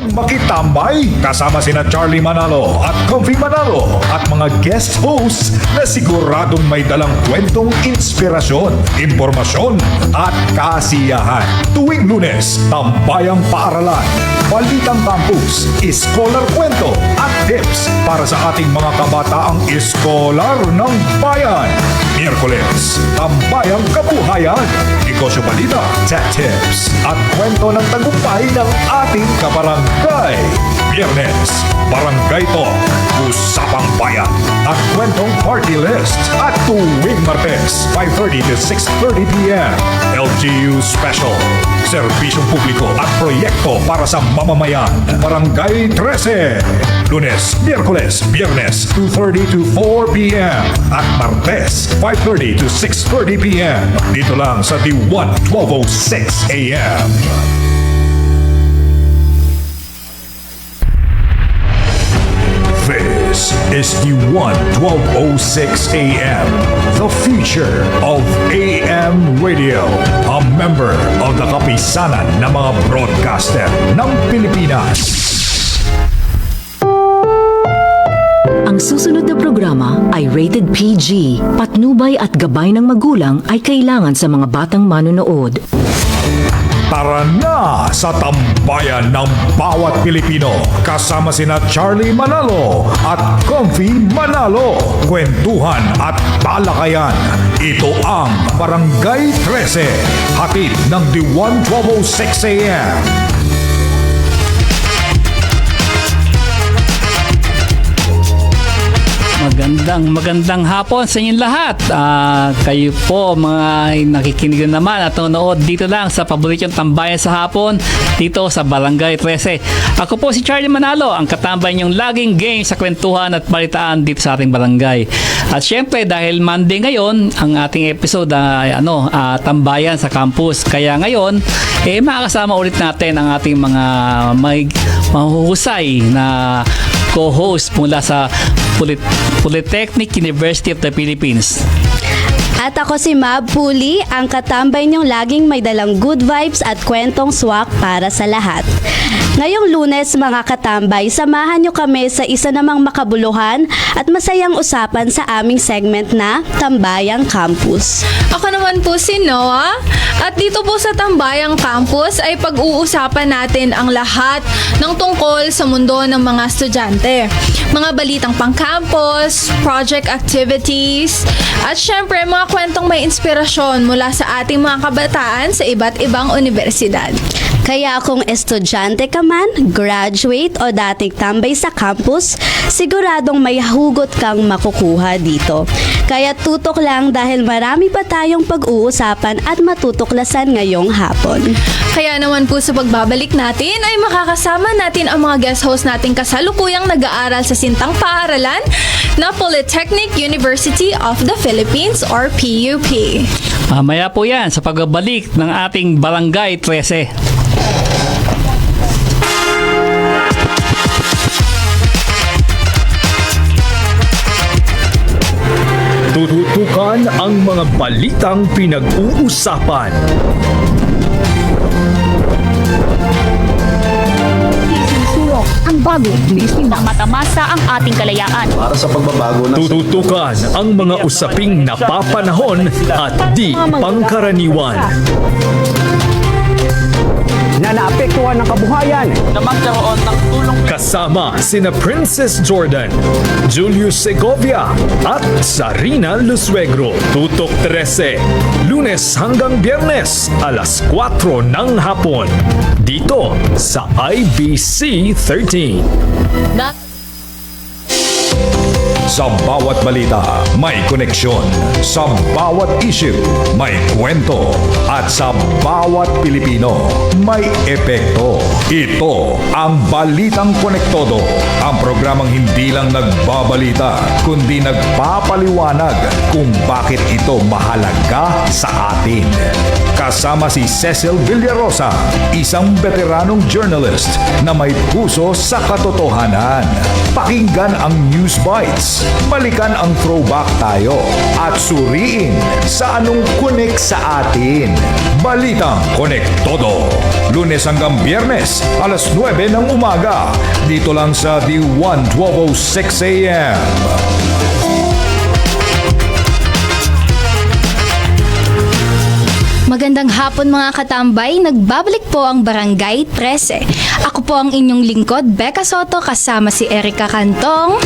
Halina't makitambay kasama sina Charlie Manalo at Comfy Manalo at mga guest hosts na siguradong may dalang kwentong inspirasyon, impormasyon at kasiyahan. Tuwing Lunes, Tambayang Paaralan, Balitang Campus, Scholar Kwento at tips para sa ating mga kabataang iskolar ng bayan. Miyerkules, Tambayang Kabuhayan, Negosyo Balita, Tech Tips at kwento ng tagumpay ng ating kabarangay. Biyernes, Barangay Talk, Usapang Bayan at kwentong party list. At tuwing Martes, 5:30 to 6:30 p.m. LGU Special, serbisyong publiko at proyekto para sa mamamayan. Barangay 13, Lunes, Miyerkules, Biyernes, 2:30 to 4 p.m. At Martes, 5:30 to 6:30 p.m. Dito lang sa D1 1206 a.m. This is D1 1206 AM, the future of AM radio. A member of the kapisanan ng mga broadcaster ng Pilipinas. Ang susunod na programa ay rated PG. Patnubay at gabay ng magulang ay kailangan sa mga batang manonood. Tara na sa tambayan ng bawat Pilipino kasama sina Charlie Manalo at Comfy Manalo. Kwentuhan at talakayan. Ito ang Barangay 13, hatid ng D1 1206 AM. Magandang hapon sa inyong lahat. Kayo po mga nakikinig naman at nanonood dito lang sa paboritong tambayan sa hapon dito sa Barangay 13. Ako po si Charlie Manalo, ang katambay niyong laging game sa kwentuhan at balitaan dito sa ating barangay. At syempre dahil Monday ngayon, ang ating episode ay tambayan sa campus. Kaya ngayon, makakasama ulit natin ang ating mga mahuhusay na co-host mula sa Polytechnic University of the Philippines. At ako si Mab Puli, ang katambay niyong laging may dalang good vibes at kwentong swak para sa lahat. Ngayong Lunes mga katambay, samahan niyo kami sa isa namang makabuluhan at masayang usapan sa aming segment na Tambayang Campus. Ako naman po si Noah at dito po sa Tambayang Campus ay pag-uusapan natin ang lahat ng tungkol sa mundo ng mga estudyante. Mga balitang pang-campus, project activities, at syempre mga kwentong may inspirasyon mula sa ating mga kabataan sa iba't ibang universidad. Kaya kung estudyante ka man, graduate o dating tambay sa campus, siguradong may hugot kang makukuha dito. Kaya tutok lang dahil marami pa tayong pag-uusapan at matutuklasan ngayong hapon. Kaya naman po sa pagbabalik natin ay makakasama natin ang mga guest host nating kasalukuyang nag-aaral sa Sintang Paaralan na Polytechnic University of the Philippines or PUP. Mamaya po yan sa pagbabalik ng ating Barangay 13. Tututukan ang mga balitang pinag-uusapan. Ang bago, na matamasa ang ating kalayaan. Para sa pagbabago ng Tututukan ang mga usaping napapanahon at di pangkaraniwan. na naapektuhan ng kabuhayan. Na magkaroon ng tulong Kasama sina Princess Jordan, Julius Segovia at Sarina Lusuegro. Tutok 13, Lunes hanggang Biyernes, alas 4 ng hapon. Dito sa IBC 13. Sa bawat balita, may koneksyon. Sa bawat issue, may kwento. At sa bawat Pilipino, may epekto. Ito ang Balitang Konektodo. Ang programang hindi lang nagbabalita, kundi nagpapaliwanag kung bakit ito mahalaga sa atin. Kasama si Cecil Villarosa, isang veteranong journalist na may puso sa katotohanan. Pakinggan ang News Bites Balikan ang throwback tayo at suriin sa anong connect sa atin. Balitang Konektodo. Lunes hanggang Biyernes, alas 9 ng umaga. Dito lang sa D1 1206 AM. Magandang hapon mga katambay, nagbabalik po ang Barangay 13. Ako po ang inyong lingkod, Becca Soto, kasama si Erica Cantong.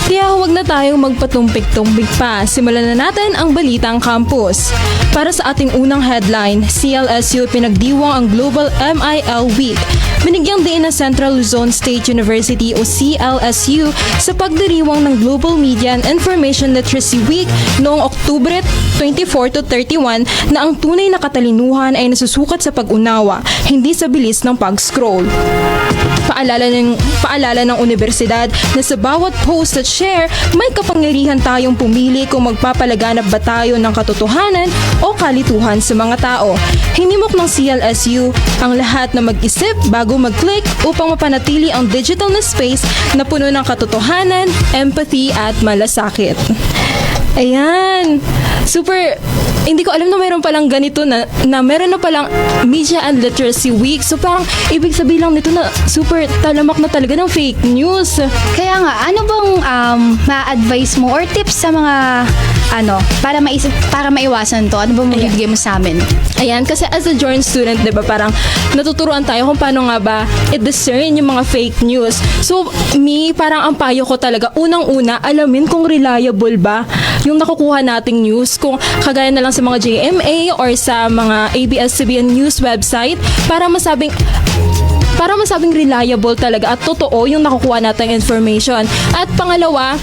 Kaya huwag na tayong magpatumpik-tumpik pa. Simulan na natin ang Balitang Campus. Para sa ating unang headline, CLSU pinagdiwang ang Global MIL Week. Binigyang diin ng Central Luzon State University o CLSU sa pagdiriwang ng Global Media and Information Literacy Week noong Oktubre 24 to 31 na ang tunay na katalinuhan ay nasusukat sa pag-unawa, hindi sa bilis ng pag-scroll. Paalala ng universidad na sa bawat post at share, may kapangyarihan tayong pumili kung magpapalaganap ba tayo ng katotohanan o kalituhan sa mga tao. Hinimok ng CLSU ang lahat na mag-isip bago mag-click upang mapanatili ang digital na space na puno ng katotohanan, empathy at malasakit. Ayan! Super, hindi ko alam na mayroon palang ganito na meron na palang Media and Literacy Week. So parang ibig sabihin lang nito na super talamak na talaga ng fake news. Kaya nga, ano bang ma-advise mo or tips sa mga para maiwasan to? Ano bang magiging mo sa amin? Ayan, kasi as a joint student, di ba, parang natuturuan tayo kung paano nga ba i-discern yung mga fake news. So, parang ang payo ko talaga, unang-una, alamin kung reliable ba yung nakukuha nating news, kung kagaya na lang sa mga JMA or sa mga ABS-CBN news website, para masabing reliable talaga at totoo yung nakukuha nating information. At pangalawa,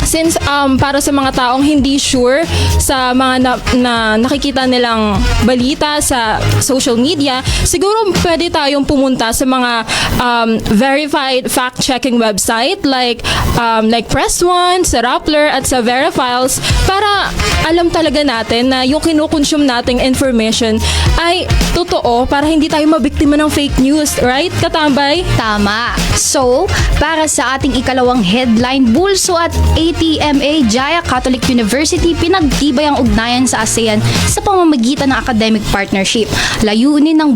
since para sa mga taong hindi sure sa mga na nakikita nilang balita sa social media, siguro pwede tayong pumunta sa mga verified fact-checking website like Press One, sa Rappler at sa Verifiles, para alam talaga natin na yung kinukonsume nating information ay totoo, para hindi tayo mabiktima ng fake news, right, katambay? Tama. So, para sa ating ikalawang headline, Bulso at ATMA Jaya Catholic University pinagtibay ang ugnayan sa ASEAN sa pamamagitan ng academic partnership. Layunin ng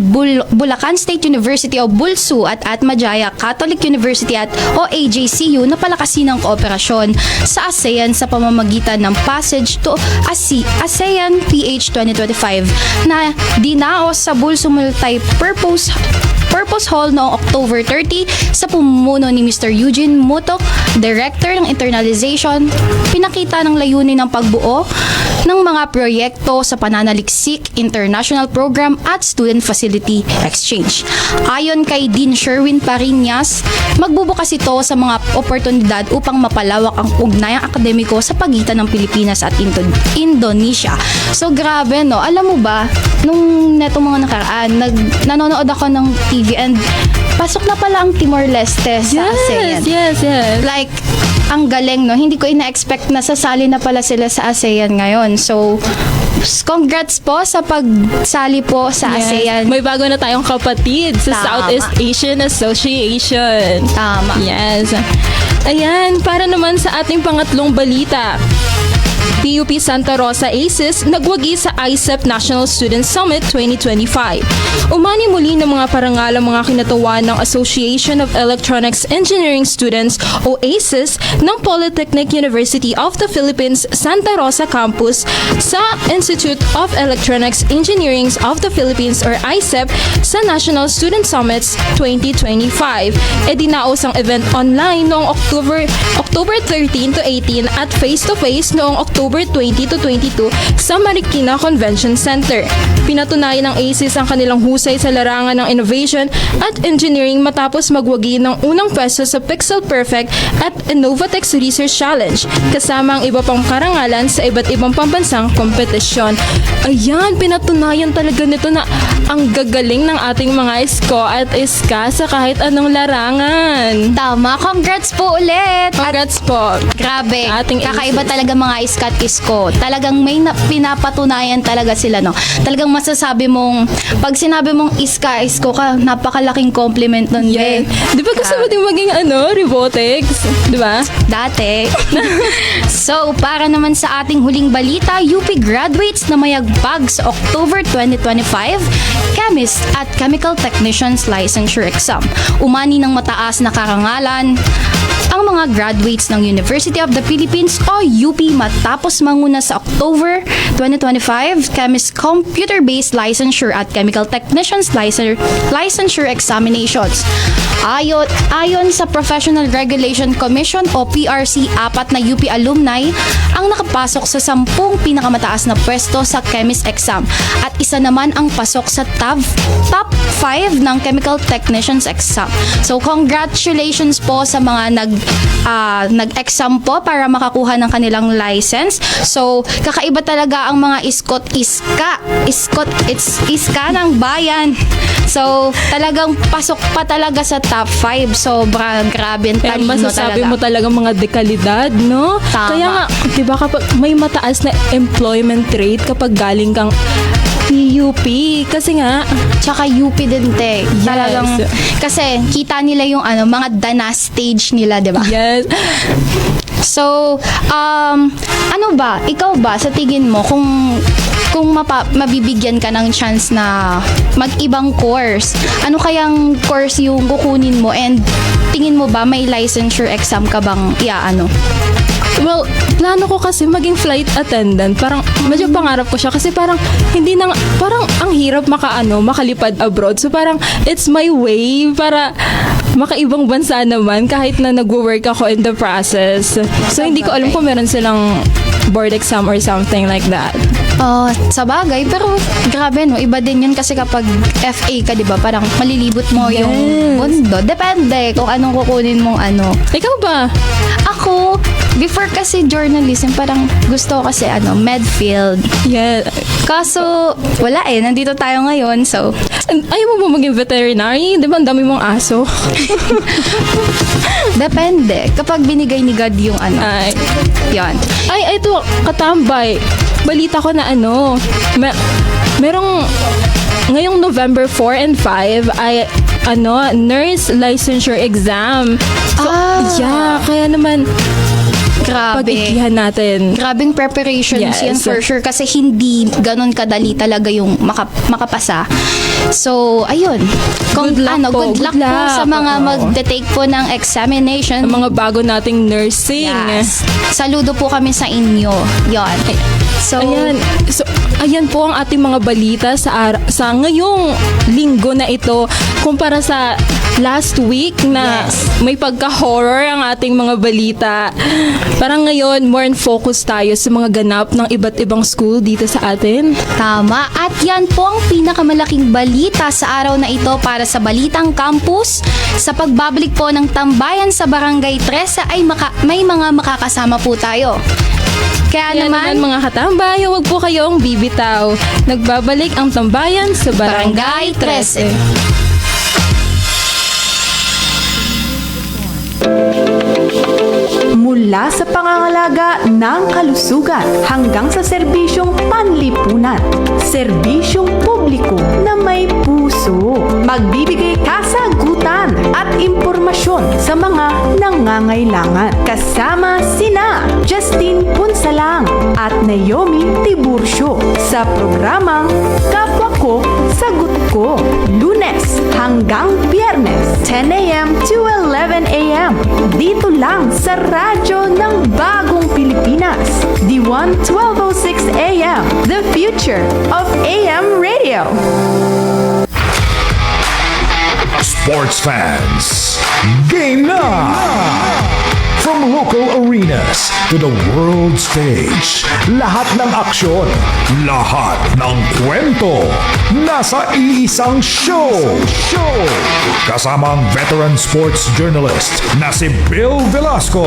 Bulacan State University o Bulso at Atma Jaya Catholic University at o AJCU na palakasin ang kooperasyon sa ASEAN sa pamamagitan ng Passage to ASEAN PH 2025 na dinaos sa Bulso Multi-Purpose Hall noong October 30 sa pamumuno ni Mr. Eugene Mutok, Director ng Internalization. Pinakita ng layunin ng pagbuo ng mga proyekto sa pananaliksik, international program at student facility exchange. Ayon kay Dean Sherwin Pariñas, magbubukas ito sa mga oportunidad upang mapalawak ang ugnayang akademiko sa pagitan ng Pilipinas at Indonesia. So grabe, no? Alam mo ba, nung netong mga nakaraan, nanonood ako ng TV and pasok na pala ang Timor-Leste sa ASEAN. Yes. Like, ang galing, no? Hindi ko ina-expect na sasali na pala sila sa ASEAN ngayon. So, congrats po sa pagsali po sa ASEAN. May bago na tayong kapatid sa Tama. Southeast Asian Association. Tama. Yes. Ayan, para naman sa ating pangatlong balita. PUP Santa Rosa ACES nagwagi sa ISEP National Student Summit 2025. Umani muli ng mga parangal ang mga kinatawan ng Association of Electronics Engineering Students o ACES ng Polytechnic University of the Philippines Santa Rosa Campus sa Institute of Electronics Engineering of the Philippines or ISEP sa National Student Summits 2025. Dinaos ang event online noong October 13 to 18 at face-to-face noong October 20 to 22 sa Marikina Convention Center. Pinatunayan ng ACES ang kanilang husay sa larangan ng innovation at engineering matapos magwagi ng unang pwesto sa Pixel Perfect at Innovatex Research Challenge kasama ang iba pang karangalan sa iba't ibang pambansang kompetisyon. Ayan, pinatunayan talaga nito na ang gagaling ng ating mga isko at iska sa kahit anong larangan. Tama. Congrats po ulit. Congrats po. Grabe. Ating Kakaiba ACES. talaga mga iska at Isko. Talagang may pinapatunayan talaga sila, no? Talagang masasabi mong, pag sinabi mong Isko ka, napakalaking compliment nun, Yeah. be. Di ba gusto mo din maging Robotics? Di ba? Dati. So, para naman sa ating huling balita, UP graduates na mayagbag sa October 2025 Chemist at Chemical Technicians Licensure Exam. Umani ng mataas na karangalan ang mga graduates ng University of the Philippines o UP matapos manguna sa October 2025 Chemist Computer-Based Licensure at Chemical Technicians Licensure Examinations. Ayon sa Professional Regulation Commission o PRC, 4 na UP alumni ang nakapasok sa 10 pinakamataas na pwesto sa Chemist exam at isa naman ang pasok sa top 5 ng Chemical Technicians exam. So congratulations po sa mga nag-exam po para makakuha ng kanilang license. So kakaiba talaga ang mga iska ng bayan. So talagang pasok pa talaga sa top 5. Sobra grabe ang Kaya talino masasabi talaga. mo talaga mga dekalidad, no? Tama. Kaya nga, di ba kapag may mataas na employment rate kapag galing kang PUP, kasi nga, Tsaka UP din, te. Yes. Talagang, kasi kita nila yung mga dana stage nila, di ba? yes, So, ano ba? Ikaw ba, sa tingin mo, kung mabibigyan ka ng chance na mag-ibang course, ano kayang course yung kukunin mo and tingin mo ba may licensure exam ka bang well, plano ko kasi maging flight attendant. Parang medyo pangarap ko siya kasi parang parang ang hirap makalipad abroad. So parang it's my way para makaibang bansa naman kahit na nagwo-work ako in the process. So hindi ko alam kung meron silang board exam or something like that. Sa bagay, pero grabe no, iba din yun kasi kapag FA ka, di ba, parang malilibot mo yung mundo. Depende kung anong kukunin mong Ikaw ba? Ako, before kasi journalism, parang gusto ko kasi medfield. Yeah. Kaso, wala nandito tayo ngayon, so. Ayaw mo ba maging veterinary? Di ba ang dami mong aso? Depende. Kapag binigay ni God yung Ay. yan. Ay, ito, katambay. Balita ko na merong ngayong November 4 and 5 ay nurse licensure exam. So, yeah, kaya naman Grabe. pag-ikihan natin. Grabing preparations Yes. yan for sure kasi hindi ganun kadali talaga yung makapasa. So, ayun. Good luck po. Good luck Good po luck. sa mga Oo. magte-take po ng examination. Ang mga bago nating nursing. Yes. Saludo po kami sa inyo. Yon. So, Ayan po ang ating mga balita sa ngayong linggo na ito kumpara sa last week na may pagka-horror ang ating mga balita. Parang ngayon, more on focus tayo sa mga ganap ng iba't ibang school dito sa atin. tama. At yan po ang pinakamalaking balita sa araw na ito para sa Balitang Campus. Sa pagbabalik po ng tambayan sa Barangay 13 ay may mga makakasama po tayo. Kaya naman, mga katambay, huwag po kayong bibitaw. Nagbabalik ang tambayan sa Barangay 13. Mula sa pangangalaga ng kalusugan hanggang sa serbisyong panlipunan, serbisyong publiko na may puso. Magbibigay kasagutan at impormasyon sa mga nangangailangan. Kasama sina Justine Punsalang at Naomi Tiburcio sa programang Kapwa Ko, Sagot Ko. Lunes hanggang Biyernes, 10 a.m. to 11 a.m. Dito lang sa radyo ng Bagong Pilipinas. D1 1206 AM, the future of AM radio. Sports fans, game na! From local arenas to the world stage, lahat ng aksyon, lahat ng kwento, nasa iisang show. Kasama ang veteran sports journalist na si Bill Velasco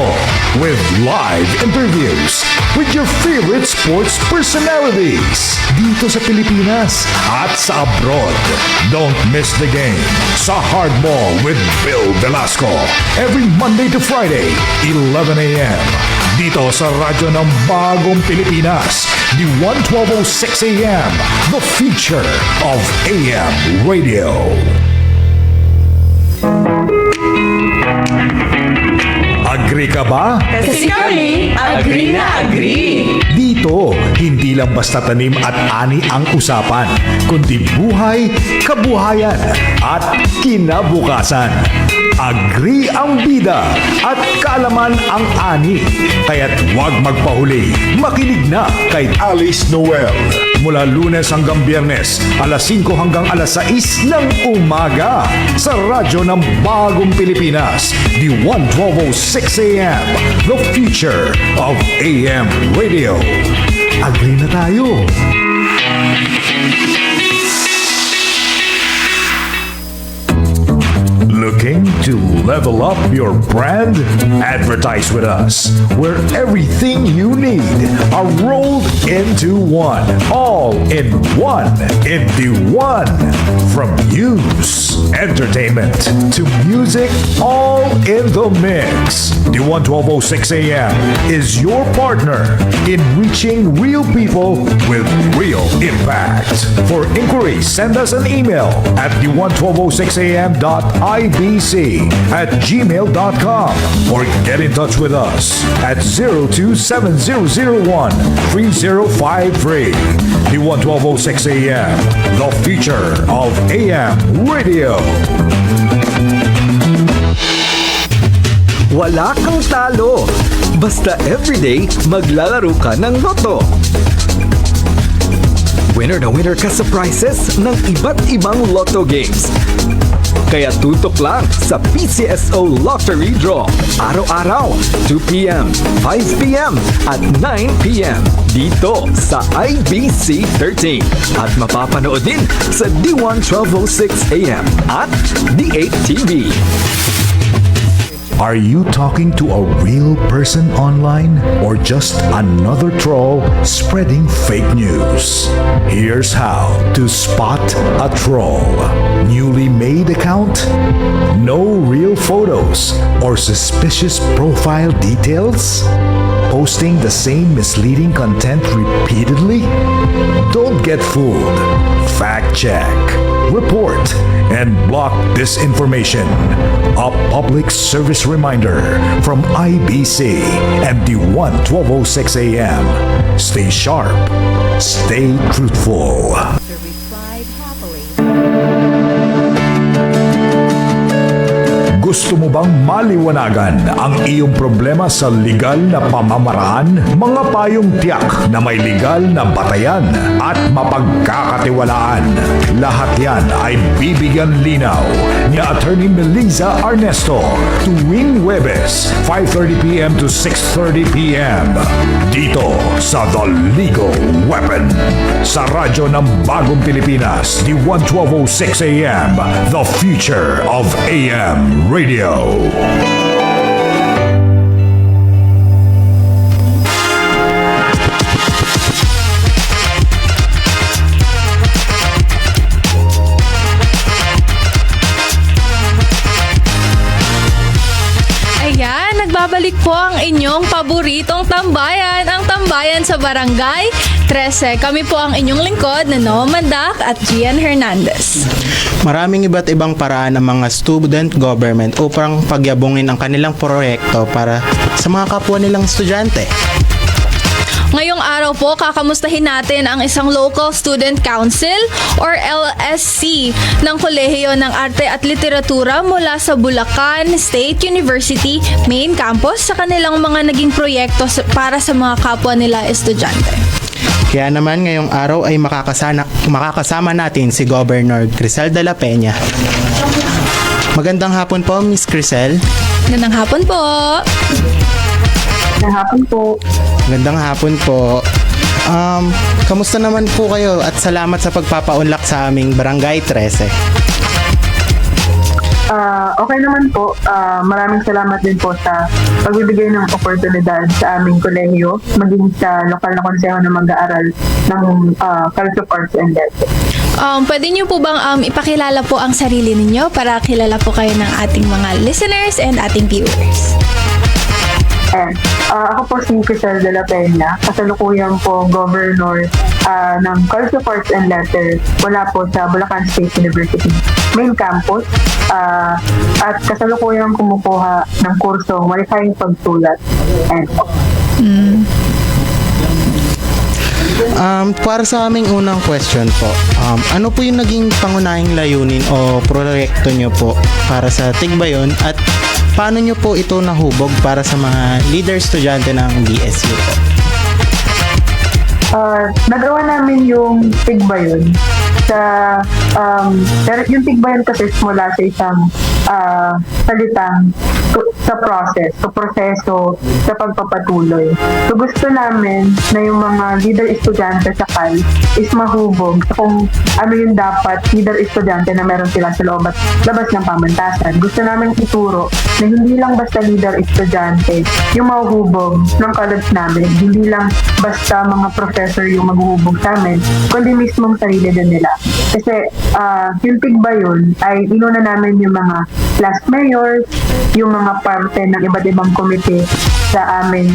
with live interviews with your favorite sports personalities dito sa Pilipinas at sa abroad. Don't miss the game sa Hardball with Bill Velasco every Monday to Friday, 11 a.m. Dito sa radyo ng Bagong Pilipinas, the 1206 AM, the future of AM radio. Agree ka ba? Kasi kami, agree na agree. Dito, hindi lang basta tanim at ani ang usapan, kundi buhay, kabuhayan, at kinabukasan. Agree ang bida at kaalaman ang ani. Kaya't huwag magpahuli. Makinig na kay Alice Noel. Mula Lunes hanggang Biyernes, alas 5 hanggang alas 6 ng umaga. Sa radyo ng Bagong Pilipinas, the 1206 AM, the future of AM radio. Agree na tayo. Looking to level up your brand? Advertise with us, where everything you need are rolled into one. All in one. Into one. From news, entertainment, to music, all in the mix. The 1206 AM is your partner in reaching real people with real impact. For inquiries, send us an email at the1206am.ibc@gmail.com or get in touch with us at 027001-3053. The 1206 AM, the future of AM radio. Wala kang talo. Basta everyday maglalaro ka ng Lotto. Winner na winner ka sa prizes ng iba't ibang Lotto games. Kaya tutok lang sa PCSO Lottery Draw. Araw-araw, 2 p.m., 5 p.m. at 9 p.m. dito sa IBC 13. At mapapanood din sa D1 1206 AM at D8 TV. Are you talking to a real person online or just another troll spreading fake news? Here's how to spot a troll. Newly made account? No real photos or suspicious profile details? Posting the same misleading content repeatedly? Don't get fooled. Fact check, report, and block disinformation. A public service reminder from IBC and the 1206 AM. Stay sharp. Stay truthful. Gusto mo bang maliwanagan ang iyong problema sa legal na pamamaraan? Mga payong tiyak na may legal na batayan at mapagkakatiwalaan. Lahat yan ay bibigyan linaw ni Attorney Melissa Arnesto tuwing Huwebes, 5:30 p.m. to 6:30 p.m. Dito sa The Legal Weapon. Sa radyo ng Bagong Pilipinas, the 1206 AM, the future of AM radio. Ayan, nagbabalik po ang inyong paboritong tambayan, ang tambayan sa Barangay 13. Kami po ang inyong lingkod na Noah Mandak at Gian Hernandez. Maraming iba't ibang paraan ng mga student government upang pagyabungin ang kanilang proyekto para sa mga kapwa nilang estudyante. Ngayong araw po, kakamustahin natin ang isang Local Student Council or LSC ng Kolehiyo ng Arte at Literatura mula sa Bulacan State University Main Campus sa kanilang mga naging proyekto para sa mga kapwa nila estudyante. Kaya naman ngayong araw ay makakasama natin si Governor Crisel de la Peña. Magandang hapon po, Miss Crisel. Magandang hapon po. Magandang hapon po. Magandang hapon po. Kamusta naman po kayo at salamat sa pagpapaunlak sa aming Barangay 13. Okay naman po. Maraming salamat din po sa pagbibigay ng oportunidad sa aming kolehiyo, maging sa lokal na konseho na mag-aaral ng College of Arts and Letters. Pwede niyo po bang ipakilala po ang sarili ninyo para kilala po kayo ng ating mga listeners and ating viewers? And ako po si Crisel de la Peña, kasalukuyan po governor ng College of Arts and Letters mula po sa Bulacan State University main campus, at kasalukuyan kumukuha ng kursong Malikhaing Pagsulat. And para sa aming unang question po, ano po yung naging pangunahing layunin o proyekto nyo po para sa Tigbayon at paano nyo po ito nahubog para sa mga leader estudyante ng BSU po? Nagawa namin yung Tigbayon sa yung Tigbayon kasi mula sa isang salitang sa process, sa proseso, sa pagpapatuloy. So gusto namin na yung mga leader estudyante sa CAL is mahubog kung ano yung dapat leader estudyante na meron sila sa loob at labas ng pamantasan. Gusto namin ituro na hindi lang basta leader estudyante yung mahuhubog ng college namin, hindi lang basta mga professor yung maghuhubog sa amin, kundi mismong sarili din nila. Kasi yung Tigbayon ay inuna namin yung mga class mayors, yung mga parte ng iba't ibang komite sa aming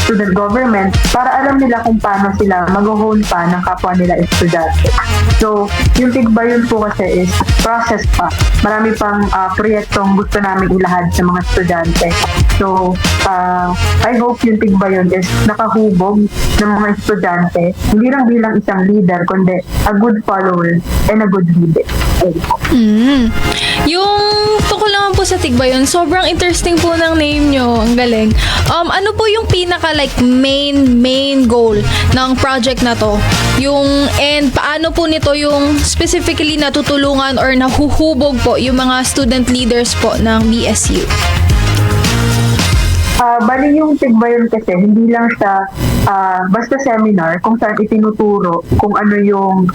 student government para alam nila kung paano sila mag-hone pa ng kapwa nila estudyante. So, yung Tigbayon po kasi is process pa. Marami pang proyektong gusto namin ilahad sa mga estudyante. So, I hope yung Tigbayon is nakahubog ng mga estudyante, hindi lang bilang isang leader, kundi a good follower and a good leader. Yung tungkol naman po sa Tigbayon, sobrang interesting po ng name nyo. Ang galing. Ano po yung pinaka main goal ng project na to? And paano po nito yung specifically natutulungan or nahuhubog po yung mga student leaders po ng BSU? Bali yung Tigbayon kasi hindi lang siya basta seminar kung saan itinuturo kung ano yung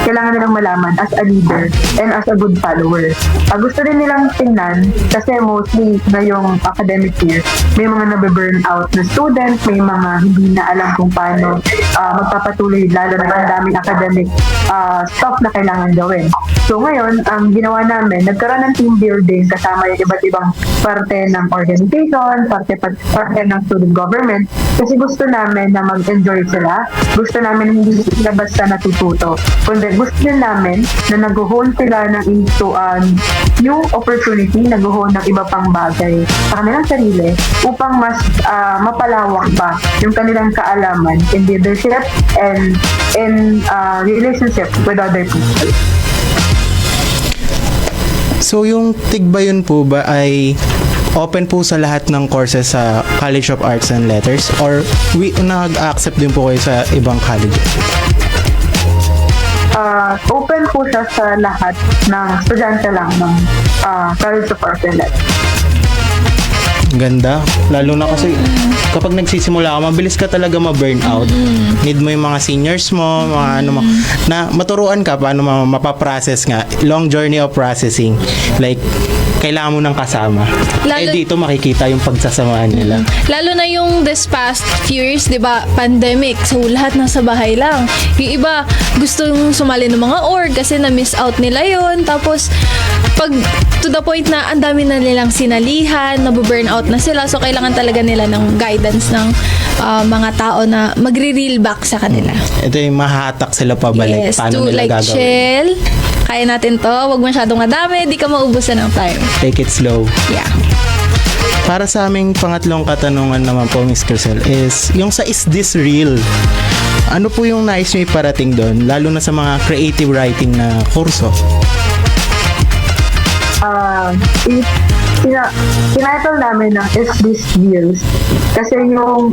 kailangan nilang malaman as a leader and as a good follower. Gusto rin nilang tingnan kasi mostly ngayong academic year may mga nabe-burn out na students, may mga hindi na alam kung paano magpapatuloy, lalo na ang daming academic stuff na kailangan gawin. So ngayon, ang ginawa namin, nagkaroon ng team building kasama yung iba't ibang parte ng organization, parte ng student government, kasi gusto namin na mag-enjoy sila. Gusto namin hindi sila basta natututo, kundi gusto din namin na nag-hone sila into new opportunity, nag-hone ng iba pang bagay sa kanilang sarili upang mas mapalawak pa yung kanilang kaalaman in leadership and in relationship with other people. So yung Tigbayon po ba ay open po sa lahat ng courses sa College of Arts and Letters or nag-accept din po kayo sa ibang colleges? Open po siya sa lahat ng estudyante lang ng College of Arts and Letters. Ganda. Lalo na kasi kapag nagsisimula ka, mabilis ka talaga ma-burn out. Need mo yung mga seniors mo, mga ano mo, na maturuan ka paano mapaprocess nga. Long journey of processing. Like, kailangan mo ng kasama. Dito makikita yung pagsasamahan nila. Lalo na yung this past few years, di ba, pandemic. So, lahat nasa bahay lang. Yung iba, gusto yung sumali ng mga org kasi na-miss out nila yon. Tapos, pag to the point na ang dami na nilang sinalihan, nabu-burn out na sila. So, kailangan talaga nila ng guidance ng mga tao na magre-reel back sa kanila. Ito yung mahatak sila pabalik. Yes, paano to nila like gagawin? chill. Kaya natin to. Huwag masyadong madami. Di ka maubusan ng time. Take it slow. Yeah. Para sa aming pangatlong katanungan naman po, Miss Crisel, is yung sa Is This Real? Ano po yung nais nyo iparating doon? Lalo na sa mga creative writing na kurso. Tinitle namin ng Is This Real? Kasi yung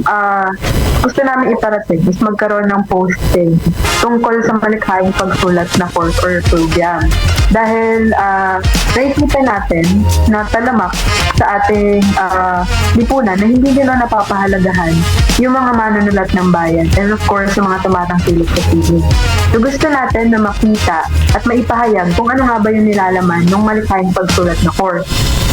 gusto namin iparating is magkaroon ng posting tungkol sa malikhaing pagsulat na course or program. Dahil nakikita natin na talamak sa ating lipunan na hindi nila napapahalagahan yung mga manunulat ng bayan and of course yung mga tumatangkilik sa TV. So gusto natin na makita at maipahayag kung ano nga ba yung nilalaman ng malikhaing pagsulat na course.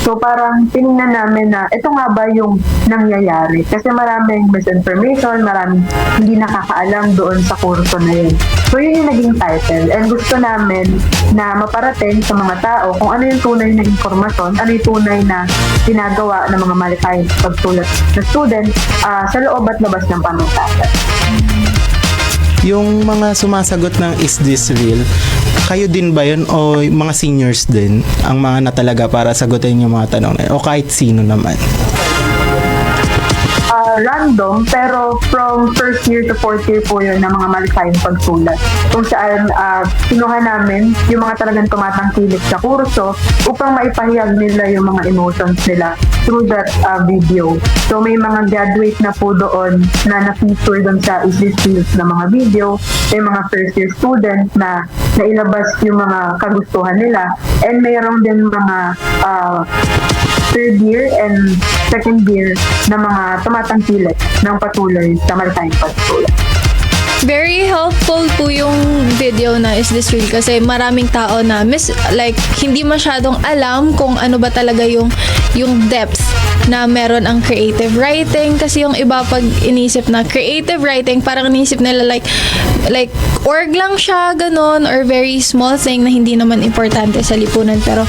So parang tinignan namin na ito nga ba yung nangyayari? Kasi maraming misinformation, maraming hindi nakakaalam doon sa kurso na yun. So yun yung naging title. And gusto namin na maparating sa mga tao kung ano yung tunay na informasyon, ano yung tunay na ginagawa ng mga malikhaing pagsulat na student sa loob at labas ng panuntasan. Yung mga sumasagot ng Is This Real, kayo din ba yun o mga seniors din ang mga natalaga para sagutin yung mga tanong na yun? O kahit sino naman? Random, pero from first year to fourth year po yun ng mga malikhaing pagsulat. Kung saan kinuha namin yung mga talagang tumatangkilik sa kurso upang maipahayag nila yung mga emotions nila through that video. So may mga graduate na po doon na na-feature doon sa Is This Real na mga video. May mga first year student na nailabas yung mga kagustuhan nila. And mayroon din mga third year and second year na mga tumatangkilik ng patuloy sa malikhaing pagsulat. Very helpful po yung video na Is This Real kasi maraming tao na hindi masyadong alam kung ano ba talaga yung depth na meron ang creative writing kasi yung iba pag inisip na creative writing parang inisip nila like org lang siya ganon or very small thing na hindi naman importante sa lipunan pero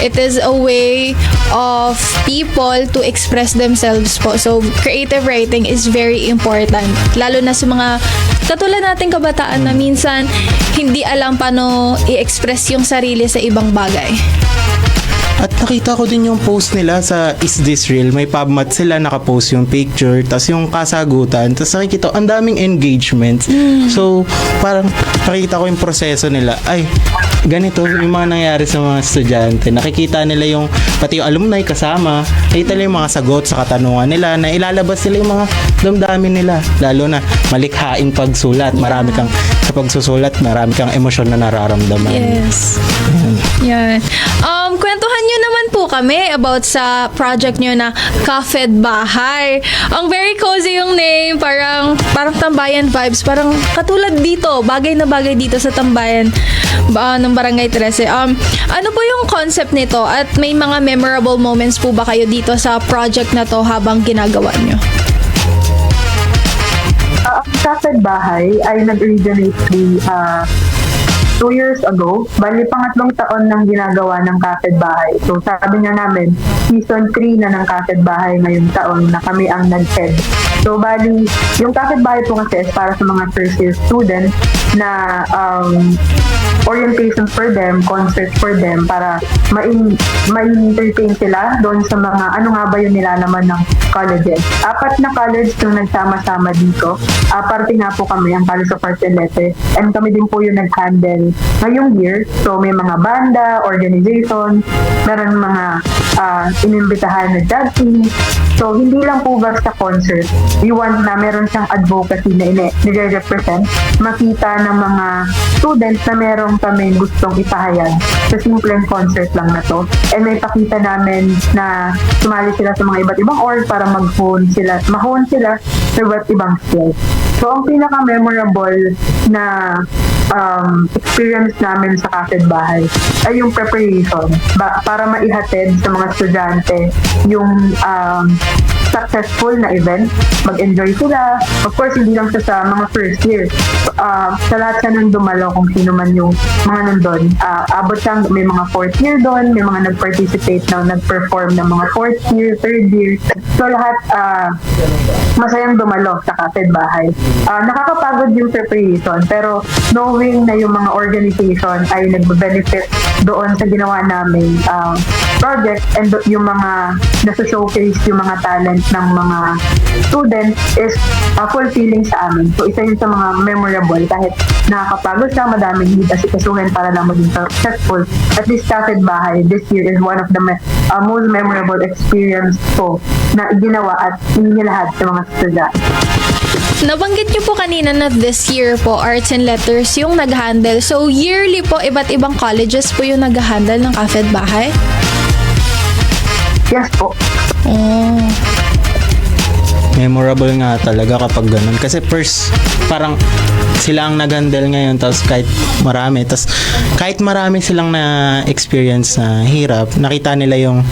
it is a way of people to express themselves po. So creative writing is very important lalo na sa mga katulad nating kabataan na minsan hindi alam paano i-express yung sarili sa ibang bagay. At nakita ko din yung post nila sa Is This Real? May PubMat sila, nakapost yung picture, tas yung kasagutan, tas nakikita ang daming engagements. So, parang nakikita ko yung proseso nila. Ay, ganito yung mga nangyari sa mga estudyante. Nakikita nila yung, pati yung alumni kasama, nakita nila yung mga sagot sa katanungan nila, na ilalabas nila yung mga damdamin nila. Lalo na malikhaing pagsulat. Marami kang, sa pagsusulat, marami kang emosyon na nararamdaman. Yes. Yan. Kwentuhan nyo naman po kami about sa project nyo na Kafed Bahay. Ang very cozy yung name, parang tambayan vibes, parang katulad dito, bagay na bagay dito sa tambayan ng Barangay 13. Ano po yung concept nito at may mga memorable moments po ba kayo dito sa project na to habang ginagawa nyo? Ang Kafed Bahay ay nag-originate 2 years ago. Bali, pangatlong taon nang ginagawa ng Kafed Bahay. So, sabi nga namin, season 3 na ng Kafed Bahay ngayong taon na kami ang nag-head. So, bali, yung Kafed Bahay po kasi is para sa mga first year students na orientation for them, concept for them, para ma-entertain sila doon sa mga ano nga ba yung nilalaman ng colleges. 4 na college yung nagsama-sama dito. Parte nga po kami, ang College of Arts and Letters, and kami din po yung nag-handle ngayong year. So may mga banda, organization, meron mga inimbitahan na judging. So hindi lang po basta concert. We want na meron siyang advocacy na nire-represent, makita ng mga students na meron kami gustong ipahayag sa simpleng concert lang na to. And may pakita namin na sumali sila sa mga iba't ibang org para mahone sila sa iba't ibang skills. So ang pinaka-memorable na experience namin sa Kafed Bahay ay yung preparation para maihatid sa mga estudyante yung successful na event, mag-enjoy sila. Of course, hindi lang sa mga first year. Sa lahat siya nang dumalo kung sino man yung mga nandun. Abot siya, may mga fourth year doon, may mga nag-participate na nag-perform ng mga fourth year, third year. So lahat masayang dumalo sa Kafed Bahay. Nakakapagod yung preparation, pero knowing na yung mga organization ay nagbe-benefit doon sa ginawa namin project and yung mga nasa-showcase yung mga talent ng mga students is fulfilling sa amin. So isa yun sa mga memorable kahit nakakapagod siya, madaming need asikasuhin para lang maging successful. At least Kafed Bahay this year is one of the most memorable experience ko na ginawa at inilahad sa mga estudyante. Nabanggit niyo po kanina na this year po, Arts and Letters yung nag-handle. So, yearly po, iba't ibang colleges po yung nag-handle ng Kafed Bahay? Yes po. Memorable nga talaga kapag ganun. Kasi first, parang sila ang nag-handle ngayon, tapos kahit marami silang na-experience na hirap, nakita nila yung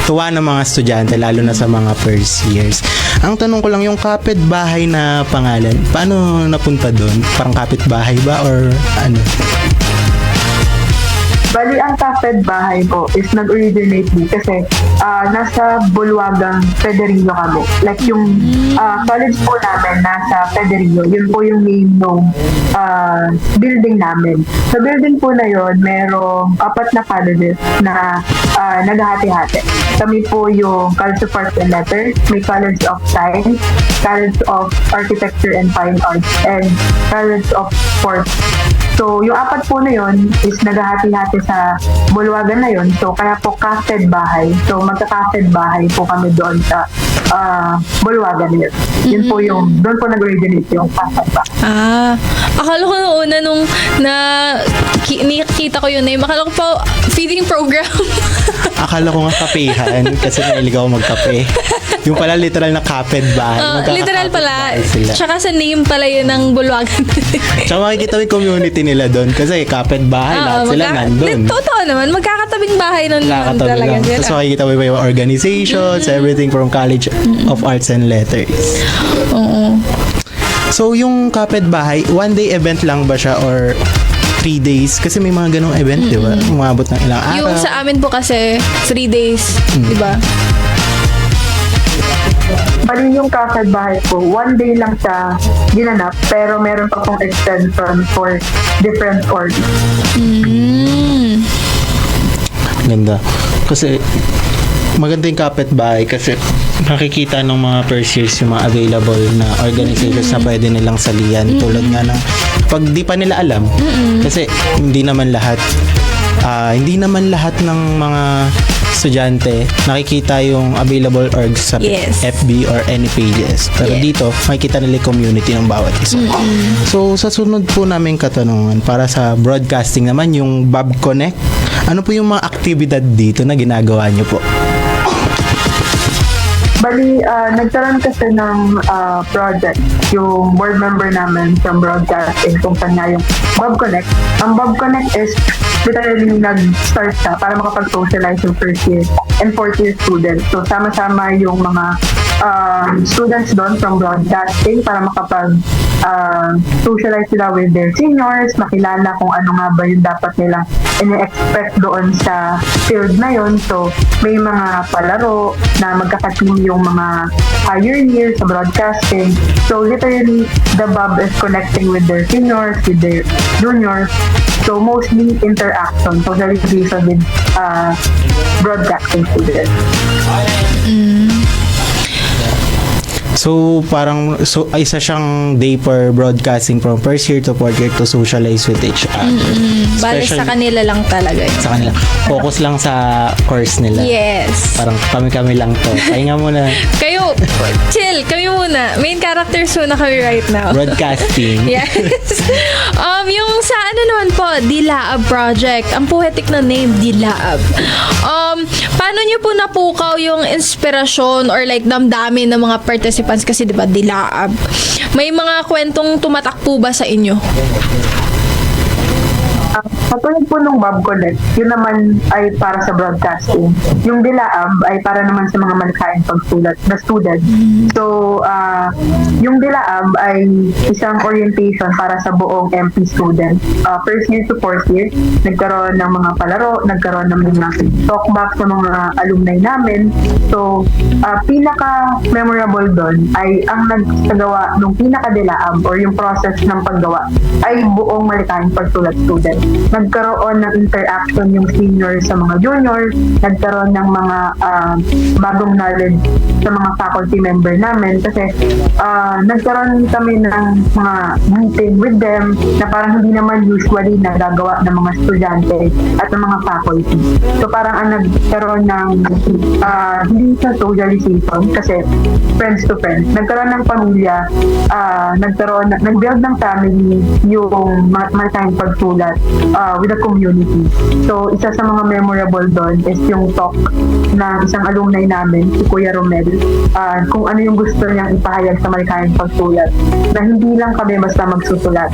tuwa ng mga estudyante, lalo na sa mga first years. Ang tanong ko lang, yung kapitbahay na pangalan, paano napunta doon? Parang kapitbahay ba or ano? Bali, ang kapitbahay po is nag-originate din kasi nasa Bulwagang Federillo kami. Like yung college po namin nasa Federillo, yun po yung name ng building namin. Sa building po na yun, merong 4 na colleges na naghahati-hati. Kami po yung College of Arts and Letters, may College of Science, College of Architecture and Fine Arts, and College of Sports. So, yung 4 po na yun is naghahati-hati sa Bulwagan na yun. So, kaya po kapitbahay. So, magkakapitbahay po kami doon sa Bulwagan na yun. Yun po yung, doon po nag-originate yung kapitbahay. Akala ko noong una nung nakita ko yun akala ko pa feeding program. Akala ko nga kapehan kasi nailig ako magkape. Yung pala literal na kapitbahay. Literal pala. Sila. Tsaka sa name pala yun ng Bulwagan. Tsaka makikita mo yung community nila doon kasi kapitbahay lahat sila nandun. Totoo naman, magkakatabing bahay nun Nakakatabi talaga lang. sila. Tapos makikita mo yung organizations, everything from College of Arts and Letters. Oo. So, yung kapitbahay, one-day event lang ba siya or 3 days? Kasi may mga ganong event, di ba? Umabot ng ilang araw. Yung sa amin po kasi 3 days, di ba? Bali yung kapitbahay po, 1 day lang siya ginanap, pero meron pa pong extension for different orgs. Ganda. Kasi maganda yung kapitbahay kasi nakikita ng mga first years yung mga available na organizations na pwede nilang salihan. Tulad nga ng pag di pa nila alam. Kasi hindi naman lahat ng mga estudyante nakikita yung available orgs sa FB or any pages. Pero dito, makikita nila yung community ng bawat isa. So, sa sunod po namin katanungan, para sa broadcasting naman, yung Bob Connect, ano po yung mga aktibidad dito na ginagawa nyo po? Bali, nagkaroon kasi ng project yung board member namin from broadcasting kung saan nga yung Bob Connect. Ang Bob Connect is literally nag-start siya para makapag-socialize yung first year and fourth year students. So, sama-sama yung mga students doon from broadcasting para makapag-socialize sila with their seniors, makilala kung ano nga ba yung dapat nilang ini-expect doon sa field na yun. So, may mga palaro na magkakateam yung mga higher year sa broadcasting. So, literally, the Bob is connecting with their seniors, with their juniors. So, mostly interaction, socialization with broadcasting students. So, parang isa siyang day for broadcasting from first year to fourth year to socialize with each other. Bale sa kanila lang talaga yun. Sa kanila. Focus lang sa course nila. Yes. Parang kami lang to. Pahinga muna. Kayo, chill. Kami muna. Main characters muna kami right now. Broadcasting. Yes. Yung sa ano naman po, Dilaab Project. Ang poetic na name, Dilaab. Paano nyo po napukaw yung inspirasyon or like damdamin ng mga participants kasi diba Dilaab? May mga kwentong tumatak po ba sa inyo? Katulad po nung Bob Connect, yun naman ay para sa broadcasting. Yung Dilaab ay para naman sa mga malikhaing pagsulat na student. So, yung Dilaab ay isang orientation para sa buong MP student. First year to fourth year, nagkaroon ng mga palaro, nagkaroon ng mga talkback sa mga alumni namin. So, pinaka-memorable doon ay ang nagsagawa ng pinaka-Dilaab or yung process ng paggawa ay buong malikhaing pagsulat student. Nagkaroon ng interaction yung seniors sa mga juniors, nagkaroon ng mga bagong knowledge sa mga faculty member namin kasi nagkaroon kami ng mga meeting with them na parang hindi naman usually nagagawa ng mga estudyante at ng mga faculty. So parang nagkaroon ng hindi sa socialization kasi friends to friends. Nagkaroon ng pamilya, nag-build ng family yung maritime pagsulat with the community. So, isa sa mga memorable doon is yung talk ng isang alumni namin, si Kuya Romel, kung ano yung gusto niyang ipahayag sa malikhaing pagsulat. Na hindi lang kami basta magsusulat.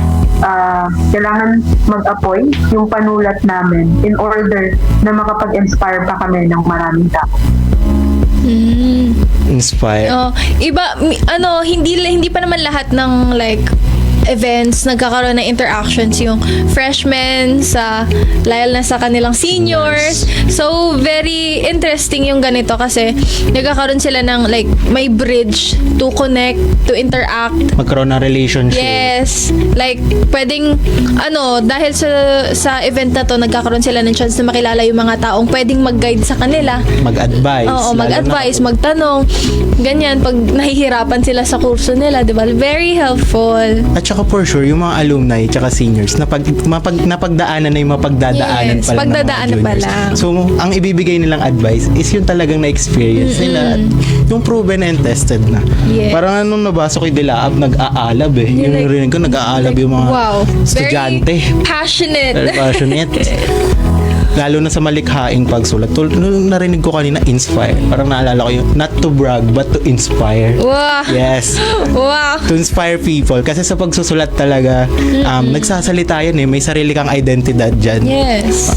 Kailangan mag-appoint yung panulat namin in order na makapag-inspire pa kami ng maraming tao. Inspire. Hindi pa naman lahat ng like events nagkakaroon ng interactions yung freshmen lalo na sa kanilang seniors. So very interesting yung ganito kasi nagkakaroon sila ng like may bridge to connect, to interact, Magkaroon ng relationship. yes, like pwedeng dahil sa event na to nagkakaroon sila ng chance na makilala yung mga taong pwedeng mag-guide sa kanila. Mag-advise. Oo, Lalo mag-advise, magtanong. Ganyan, pag nahihirapan sila sa kurso nila, di ba? Very helpful. At saka for sure, yung mga alumni tsaka seniors, napagdaanan na yung mapagdadaanan Yes, pa lang ng mga pagdadaanan pa juniors. lang. So, ang ibibigay nilang advice is yung talagang na-experience nila. At yung proven and tested na. Yes. Parang nung nabasa ko yung Dilaab, nag-aalab eh. Yeah, Yung like, rinig ko, nag-aalab yung mga wow, estudyante. very passionate. Very passionate. Lalo na sa malikhaing pagsulat. Nung narinig ko kanina, inspire. Parang naalala ko yung, not to brag, but to inspire. Wow. Yes. Wow. To inspire people. Kasi sa pagsusulat talaga, nagsasalita yan eh. May sarili kang identidad dyan. Yes.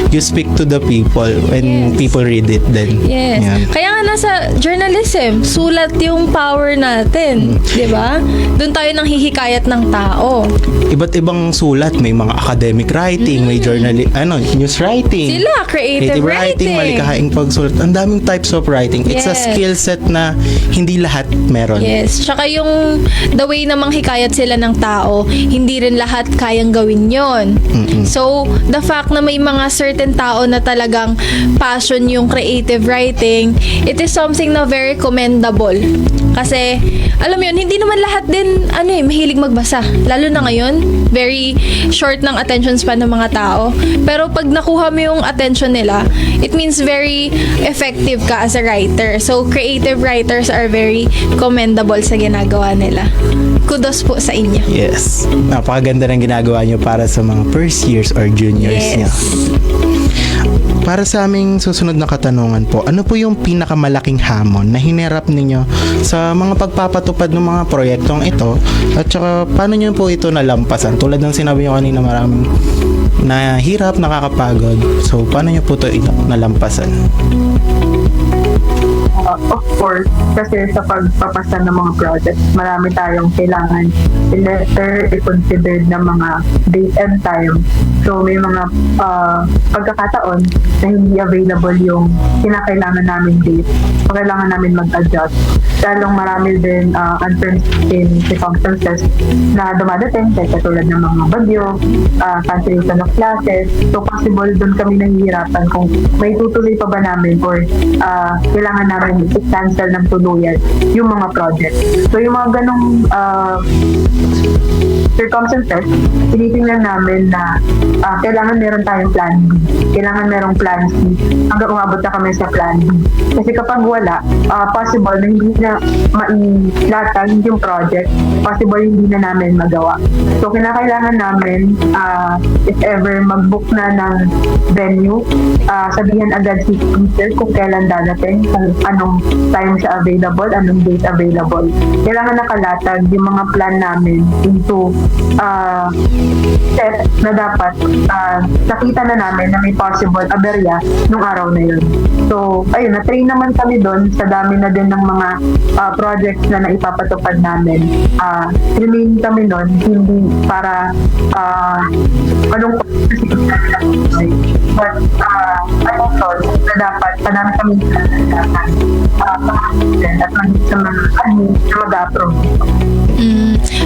You speak to the people when people read it then. Yes. Yan. Kaya nga nasa journalism, sulat yung power natin. Di ba? Doon tayo nang hihikayat ng tao. Iba't ibang sulat. May mga academic writing, may news writing. Sila, creative writing. Malikhaing pagsulat. Ang daming types of writing. It's a Yes. skill set na hindi lahat meron. Yes. Tsaka yung the way namang hikayat sila ng tao, hindi rin lahat kayang gawin yon. So, the fact na may mga certain tao na talagang passion yung creative writing, it is something na very commendable. Kasi, alam mo yun, hindi naman lahat din, mahilig magbasa. Lalo na ngayon, very short ng attention span ng mga tao. Pero pag nakuha mo yung attention nila, it means very effective ka as a writer. So, creative writers are very commendable sa ginagawa nila. Kudos po sa inyo. Yes. Napakaganda ng ginagawa nyo para sa mga first years or juniors niya. Para sa aming susunod na katanungan po, ano po yung pinakamalaking hamon na hinerap ninyo sa mga pagpapatupad ng mga proyektong ito? At saka, paano nyo po ito nalampasan? Tulad ng sinabi nyo kanina, maraming nahirap, nakakapagod. So, paano nyo po ito nalampasan? Of course, kasi sa pagpapasa ng mga projects, marami tayong kailangan i-letter, i-consider ng mga date and time. So, may mga pagkakataon na hindi available yung kinakailangan namin date. So, kailangan namin mag-adjust. Lalong marami din unforeseen circumstances na dumadating, kaya katulad ng mga bagyo, cancellation of classes. So, possible doon kami nahihirapan kung may tutuloy pa ba namin or kailangan namin i-cancel ng tuluyan yung mga project. So, yung mga ganong circumstances, tinitingnan namin na kailangan meron tayong plan B. Kailangan merong plan C hanggang umabot na kami sa plan B. Kasi kapag wala, possible na hindi na mailatag yung project, possible hindi na namin magawa. So, kinakailangan namin, if ever mag-book na ng venue, sabihan agad si teacher kung kailan dadating, kung anong time siya available, anong date available. Kailangan nakalatag yung mga plan namin into set na dapat nakita na namin na may possible aberya nung araw na yun. So, ayun, na-train naman kami doon sa dami na din ng mga projects na naipapatupad namin. Remain kami doon, hindi para anong but anong thought na dapat panami kami at sa mga na mag-approve.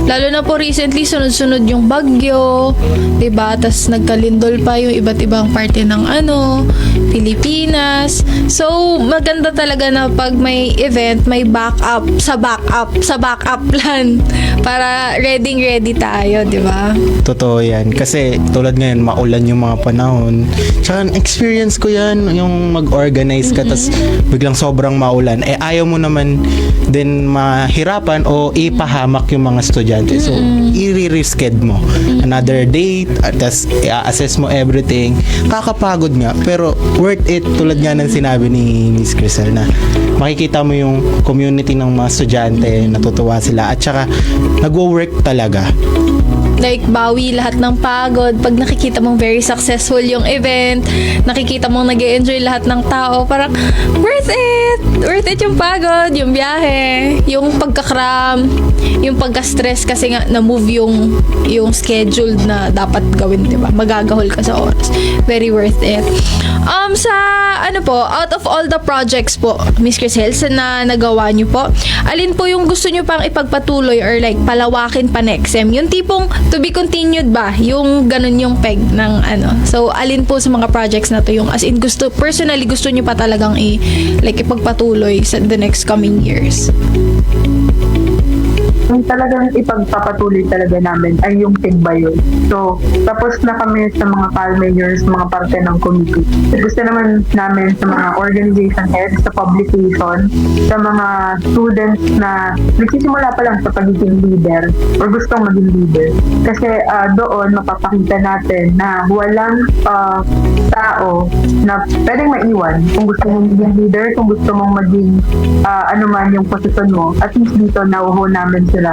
Lalo na po recently, sunod-sunod yung bagyo, diba? Tas nagkalindol pa yung iba't ibang parte ng Pilipinas. So, maganda talaga na pag may event, may backup plan para ready tayo, diba? Totoo yan. Kasi tulad ngayon, maulan yung mga panahon. Tsaka experience ko yan, yung mag-organize ka, tas biglang sobrang maulan. Ayaw mo naman din mahirapan o ipahamak yung mga estudyante. So, i-reschedule mo. Another date, tas i-assess mo everything. Kakapagod nga, pero worth it. Tulad nga ng sinabi ni Miss Crisel na makikita mo yung community ng mga estudyante, natutuwa sila, at saka nagwo-work talaga. like bawi lahat ng pagod. Pag nakikita mong very successful yung event, nakikita mong nag-enjoy lahat ng tao, parang worth it yung pagod, yung biyahe, yung pagkakram, yung pagka-stress kasi nga na-move yung schedule na dapat gawin, di ba? Magagahol ka sa oras. Very worth it. Sa ano po, out of all the projects po, Miss Crisel, na nagawa niyo po, alin po yung gusto niyo pang ipagpatuloy or like palawakin pa next sem? Yung tipong to be continued ba? Yung ganun yung peg ng ano. So, alin po sa mga projects na to yung as in personally gusto niyo pa talagang ipagpatuloy sa the next coming years? Yung talagang ipagpapatuloy talaga namin ay yung Tigbayon. So, tapos na kami sa mga Calmayors, mga parte ng committee. Gusto naman namin sa mga organization heads, sa publication, sa mga students na nagsisimula pa lang sa pagiging leader or gustong maging leader. Kasi doon mapapakita natin na walang tao na pwedeng maiwan kung gusto mong maging leader, kung gusto mong maging anuman yung posisyon mo. At least dito nauho namin sila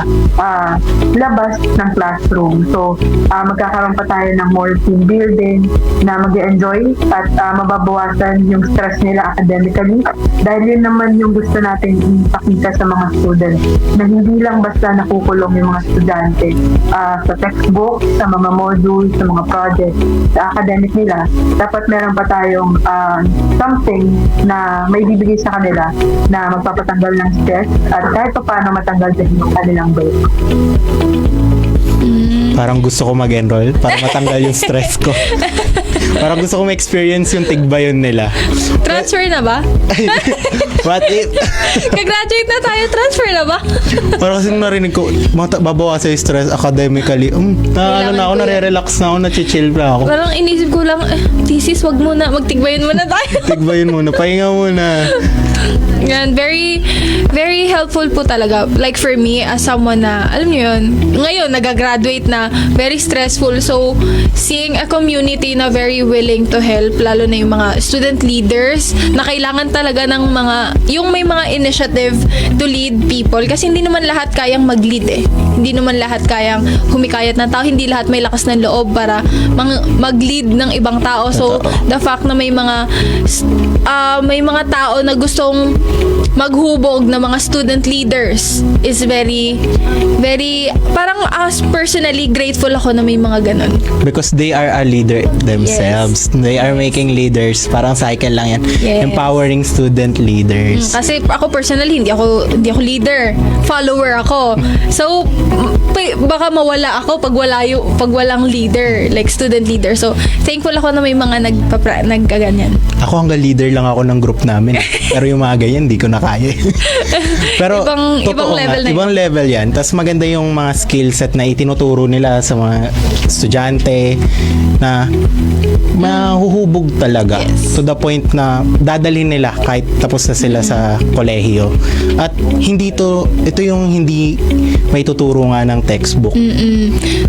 labas ng classroom. So, magkakaroon pa tayo ng more team building na mag-enjoy at mababawasan yung stress nila academically. Dahil yun naman yung gusto natin ipakita sa mga students na hindi lang basta nakukulong yung mga estudyante sa textbook, sa mga modules, sa mga projects, sa academic nila. Dapat meron pa tayong something na may bibigay sa kanila na magpapatanggal ng stress at kahit pa paano matanggal din yung kanilang break. Parang gusto ko mag-enroll para matanggal yung stress ko. Parang gusto ko ma-experience yung Tigbayon nila. Transfer na ba? What if? Ka-graduate na tayo, transfer na ba? Parang kasi narinig ko, babawasan yung stress academically. Na ako, nare-relax na ako, na-chill na ako. Parang inisip ko lang, thesis, wag muna, magtigbayon muna tayo. Tigbayon muna, pahinga muna. Yan, very, very helpful po talaga. Like for me, as someone na, alam niyo yun, ngayon, nagagraduate na, very stressful. So, seeing a community na very willing to help, lalo na yung mga student leaders, na kailangan talaga ng mga, yung may mga initiative to lead people. Kasi hindi naman lahat kayang mag-lead eh. Hindi naman lahat kayang humikayat ng tao. Hindi lahat may lakas ng loob para mag-lead ng ibang tao. So, the fact na may mga tao na gustong maghubog na mga student leaders is very, very, parang personally grateful ako na may mga ganun. Because they are a leader themselves. Yes. They are making leaders. Parang cycle lang yan. Yes. Empowering student leaders. Kasi ako personally, hindi ako leader. Follower ako. So, baka mawala ako pag walang leader, like student leader. So, thankful ako na may mga nagkaganyan. Ako hanggang leader lang ako ng group namin. Pero yung mga ganyan, hindi ko na kaya. Pero ibang level yan. Tapos maganda yung mga skill set na itinuturo nila sa mga estudyante na mahuhubog talaga. Yes. To the point na dadalhin nila kahit tapos na sila sa kolehiyo. At ito yung hindi may tuturo nga ng textbook.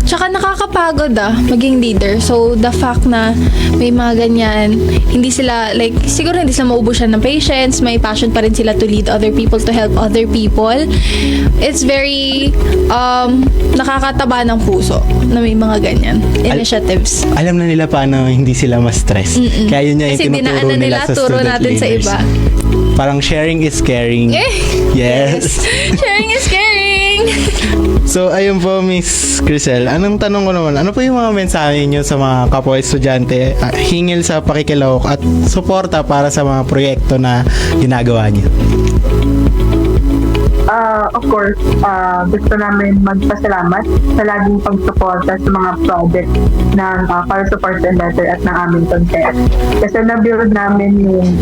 Tsaka nakakapagod maging leader. So, the fact na may mga ganyan, hindi sila, like, siguro hindi sila maubusan ng patience, may passion pa rin sila to lead other people, to help other people. It's very nakakataba ng puso na may mga ganyan initiatives. Alam na nila paano hindi sila ma-stress. Kaya yun yung tinuturo nila sa student natin leaders. Sa iba. Parang sharing is caring. Yes. Sharing is caring. So, ayun po, Miss Crisel. Anong tanong ko naman, ano po yung mga mensahe niyo sa mga kapwa estudyante hingil sa pakikilahok at suporta para sa mga proyekto na ginagawa niyo? Of course, gusto namin magpasalamat sa laging pagsuporta sa mga project ng Para Support and Letter at ng aming concept. Kasi na-build namin yung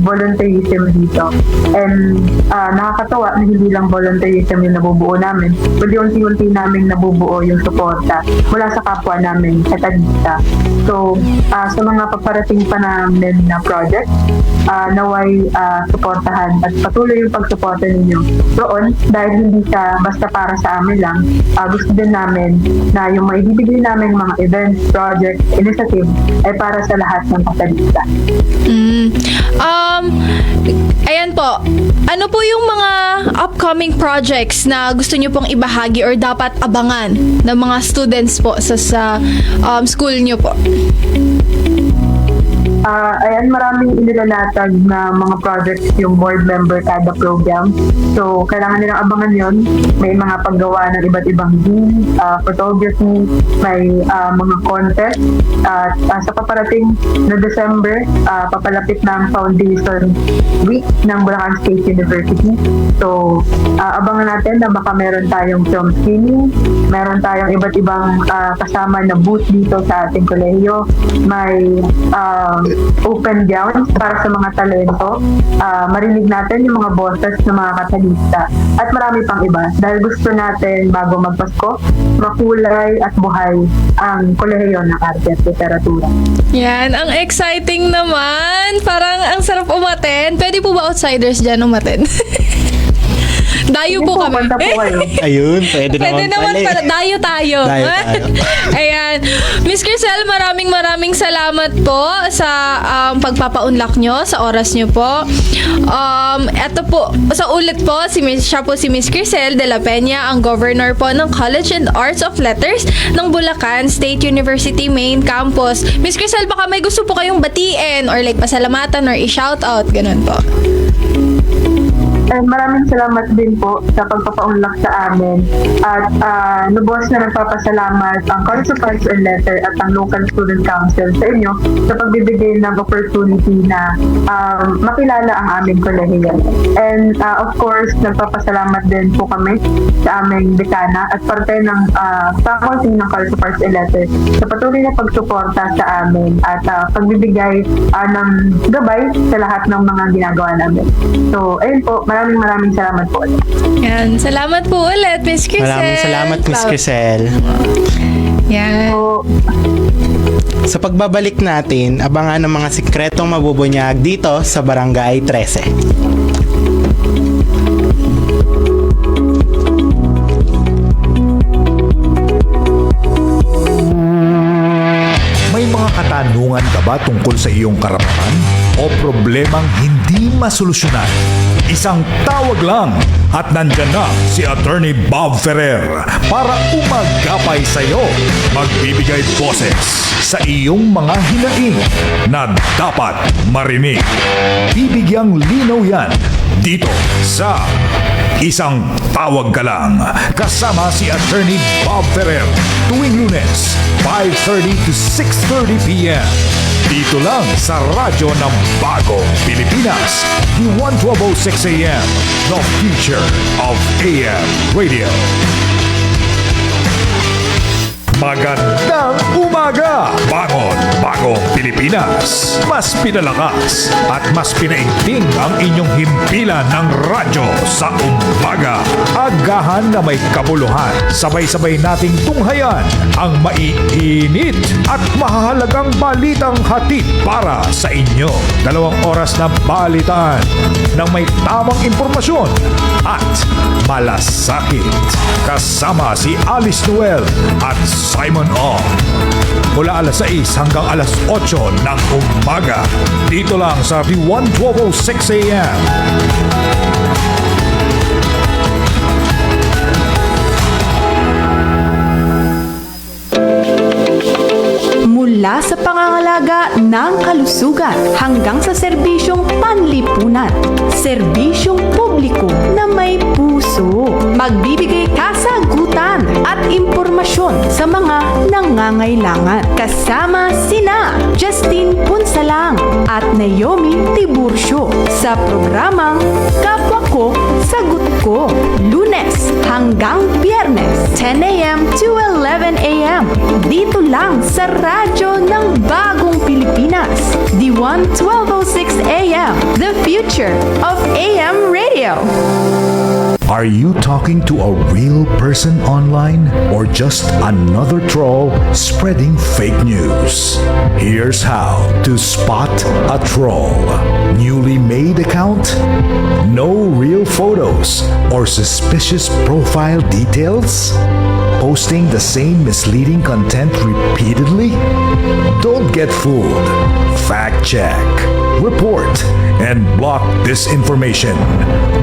volunteerism dito. And nakakatawa na hindi lang volunteerism yung nabubuo namin, kundi unti-unti namin nabubuo yung suporta mula sa kapwa namin sa Tagista. So, sa mga paparating pa namin na project, naway suportahan at patuloy yung pagsuporta ninyo doon, dahil hindi siya basta para sa amin lang. Gusto din namin na yung maibibigay namin mga events, projects, initiative ay para sa lahat ng Katalista. Ayan po. Ano po yung mga upcoming projects na gusto nyo pong ibahagi or dapat abangan ng mga students po sa school nyo po? Ayan, maraming inilalatag na mga projects yung board member kada program. So, kailangan nilang abangan yon. May mga paggawa ng iba't ibang games, photography, may mga contest. At sa paparating na December, papalapit ng Foundation Week ng Bulacan State University. So, abangan natin na baka meron tayong film screening, meron tayong iba't ibang kasama na booth dito sa ating kolehiyo. May open grounds para sa mga talento. Marinig natin yung mga boses ng mga katalista at marami pang iba dahil gusto natin bago magpasko makulay at buhay ang kolehiyo ng arte at literatura. Yan, ang exciting naman. Parang ang sarap umaten. Pwede po ba outsiders dyan umaten? Dayo po kami. Punta po kayo. Ayun, pwede naman pala. Dayo tayo. Ayan. Miss Crisel, maraming salamat po sa pagpapaunlak nyo, sa oras nyo po. Ito po, sa ulit po, siya po si Miss Crisel de la Peña, ang governor po ng College and Arts of Letters ng Bulacan State University Main Campus. Miss Crisel, baka may gusto po kayong batiin or like pasalamatan or i-shoutout, ganun po. Maraming salamat din po sa pagpapaunlak sa amin at lubos na nagpapasalamat ang College of Arts and Letters at ang Local Student Council sa inyo sa pagbibigay ng opportunity na makilala ang aming kolehiyo. And of course, nagpapasalamat din po kami sa aming dekana at parte ng faculty ng College of Arts and Letters sa patuloy na pagsuporta sa amin at pagbibigay ng gabay sa lahat ng mga ginagawa namin. So, ayun po, maraming salamat po. Yan, salamat po ulit, Miss Crisel. Maraming salamat, Miss Crisel. Yan. Sa pagbabalik natin, abangan ng mga sikretong mabubunyag dito sa Barangay 13. Katanungan ka ba tungkol sa iyong karapatan o problemang hindi masolusyonan? Isang tawag lang at nandyan na si Attorney Bob Ferrer para umagapay sa iyo. Magbibigay boses sa iyong mga hinaing na dapat marinig. Bibigyang linaw yan dito sa Isang Tawag Ka Lang. Kasama si Attorney Bob Ferrer tuwing Lunes, 5:30 to 6:30 p.m. Dito lang sa radyo ng Bagong Pilipinas, the 1206 AM, the future of AM radio. Magandang umaga! Bangon, Bagong Pilipinas! Mas pinalakas at mas pinaigting ang inyong himpilan ng radyo sa umaga. Agahan na may kabuluhan. Sabay-sabay nating tunghayan ang maiinit at mahahalagang balitang hatid para sa inyo. 2 oras na balitaan ng may tamang impormasyon at malasakit. Kasama si Alice Noel at Simon Ong. Mula alas 6 hanggang alas 8 ng umaga. Dito lang sa 1206 AM. Mula sa pangangalaga ng kalusugan hanggang sa serbisyong panlipunan, serbisyong publiko na may puso. Magbibigay kasagutan at impormasyon sa mga nangangailangan. Kasama sina Justine Punsalang at Naomi Tiburcio sa programang Kapwa Ko, Sagot Ko. Lunes hanggang Biyernes, 10 a.m. to 11 a.m. Dito lang sa radyo ng Bagong Pilipinas, the 1206 AM, the future of AM radio. Are you talking to a real person online or just another troll spreading fake news? Here's how to spot a troll. Newly made account? No real photos or suspicious profile details? Posting the same misleading content repeatedly? Don't get fooled. Fact check, report, and block disinformation.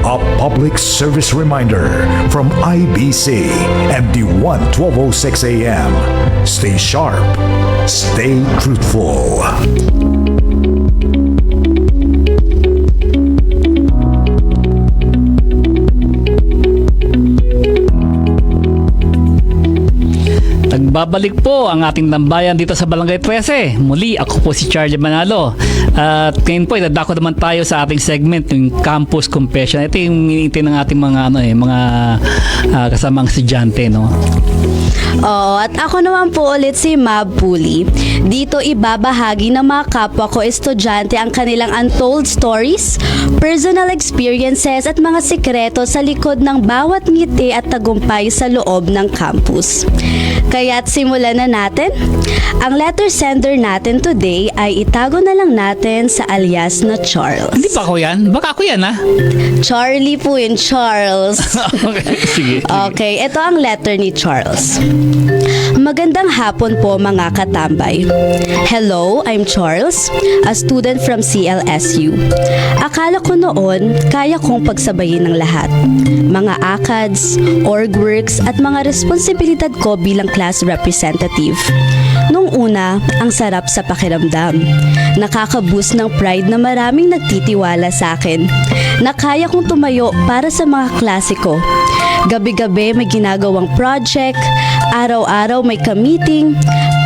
A public service reminder from IBC and the 1206 AM. Stay sharp. Stay truthful. Nagbabalik po ang ating tambayan dito sa Barangay 13. Muli, ako po si Charlie Manalo. At ngayon po, idadako naman tayo sa ating segment, yung Campus Confession. Ito yung iniintay ng ating mga kasamang estudyante, no? Oo, at ako naman po ulit si Mab Puli. Dito ibabahagi ng mga kapwa ko estudyante ang kanilang untold stories, personal experiences at mga sikreto sa likod ng bawat ngiti at tagumpay sa loob ng campus. Kaya't simulan na natin. Ang letter sender natin today ay itago na lang natin sa alias na Charles. Hindi pa ako yan? Baka ako yan, ha? Charlie po yun, Charles. Okay, sige. Okay, ito ang letter ni Charles. Magandang hapon po mga katambay. Hello, I'm Charles, a student from CLSU. Akala ko noon, kaya kong pagsabayin ng lahat. Mga ACADS, org works at mga responsibilidad ko bilang class representative. Nung una, ang sarap sa pakiramdam. Nakaka-boost ng pride na maraming nagtitiwala sa akin. Na kaya kong tumayo para sa mga klase ko. Gabi-gabi may ginagawang project, araw-araw may ka-meeting.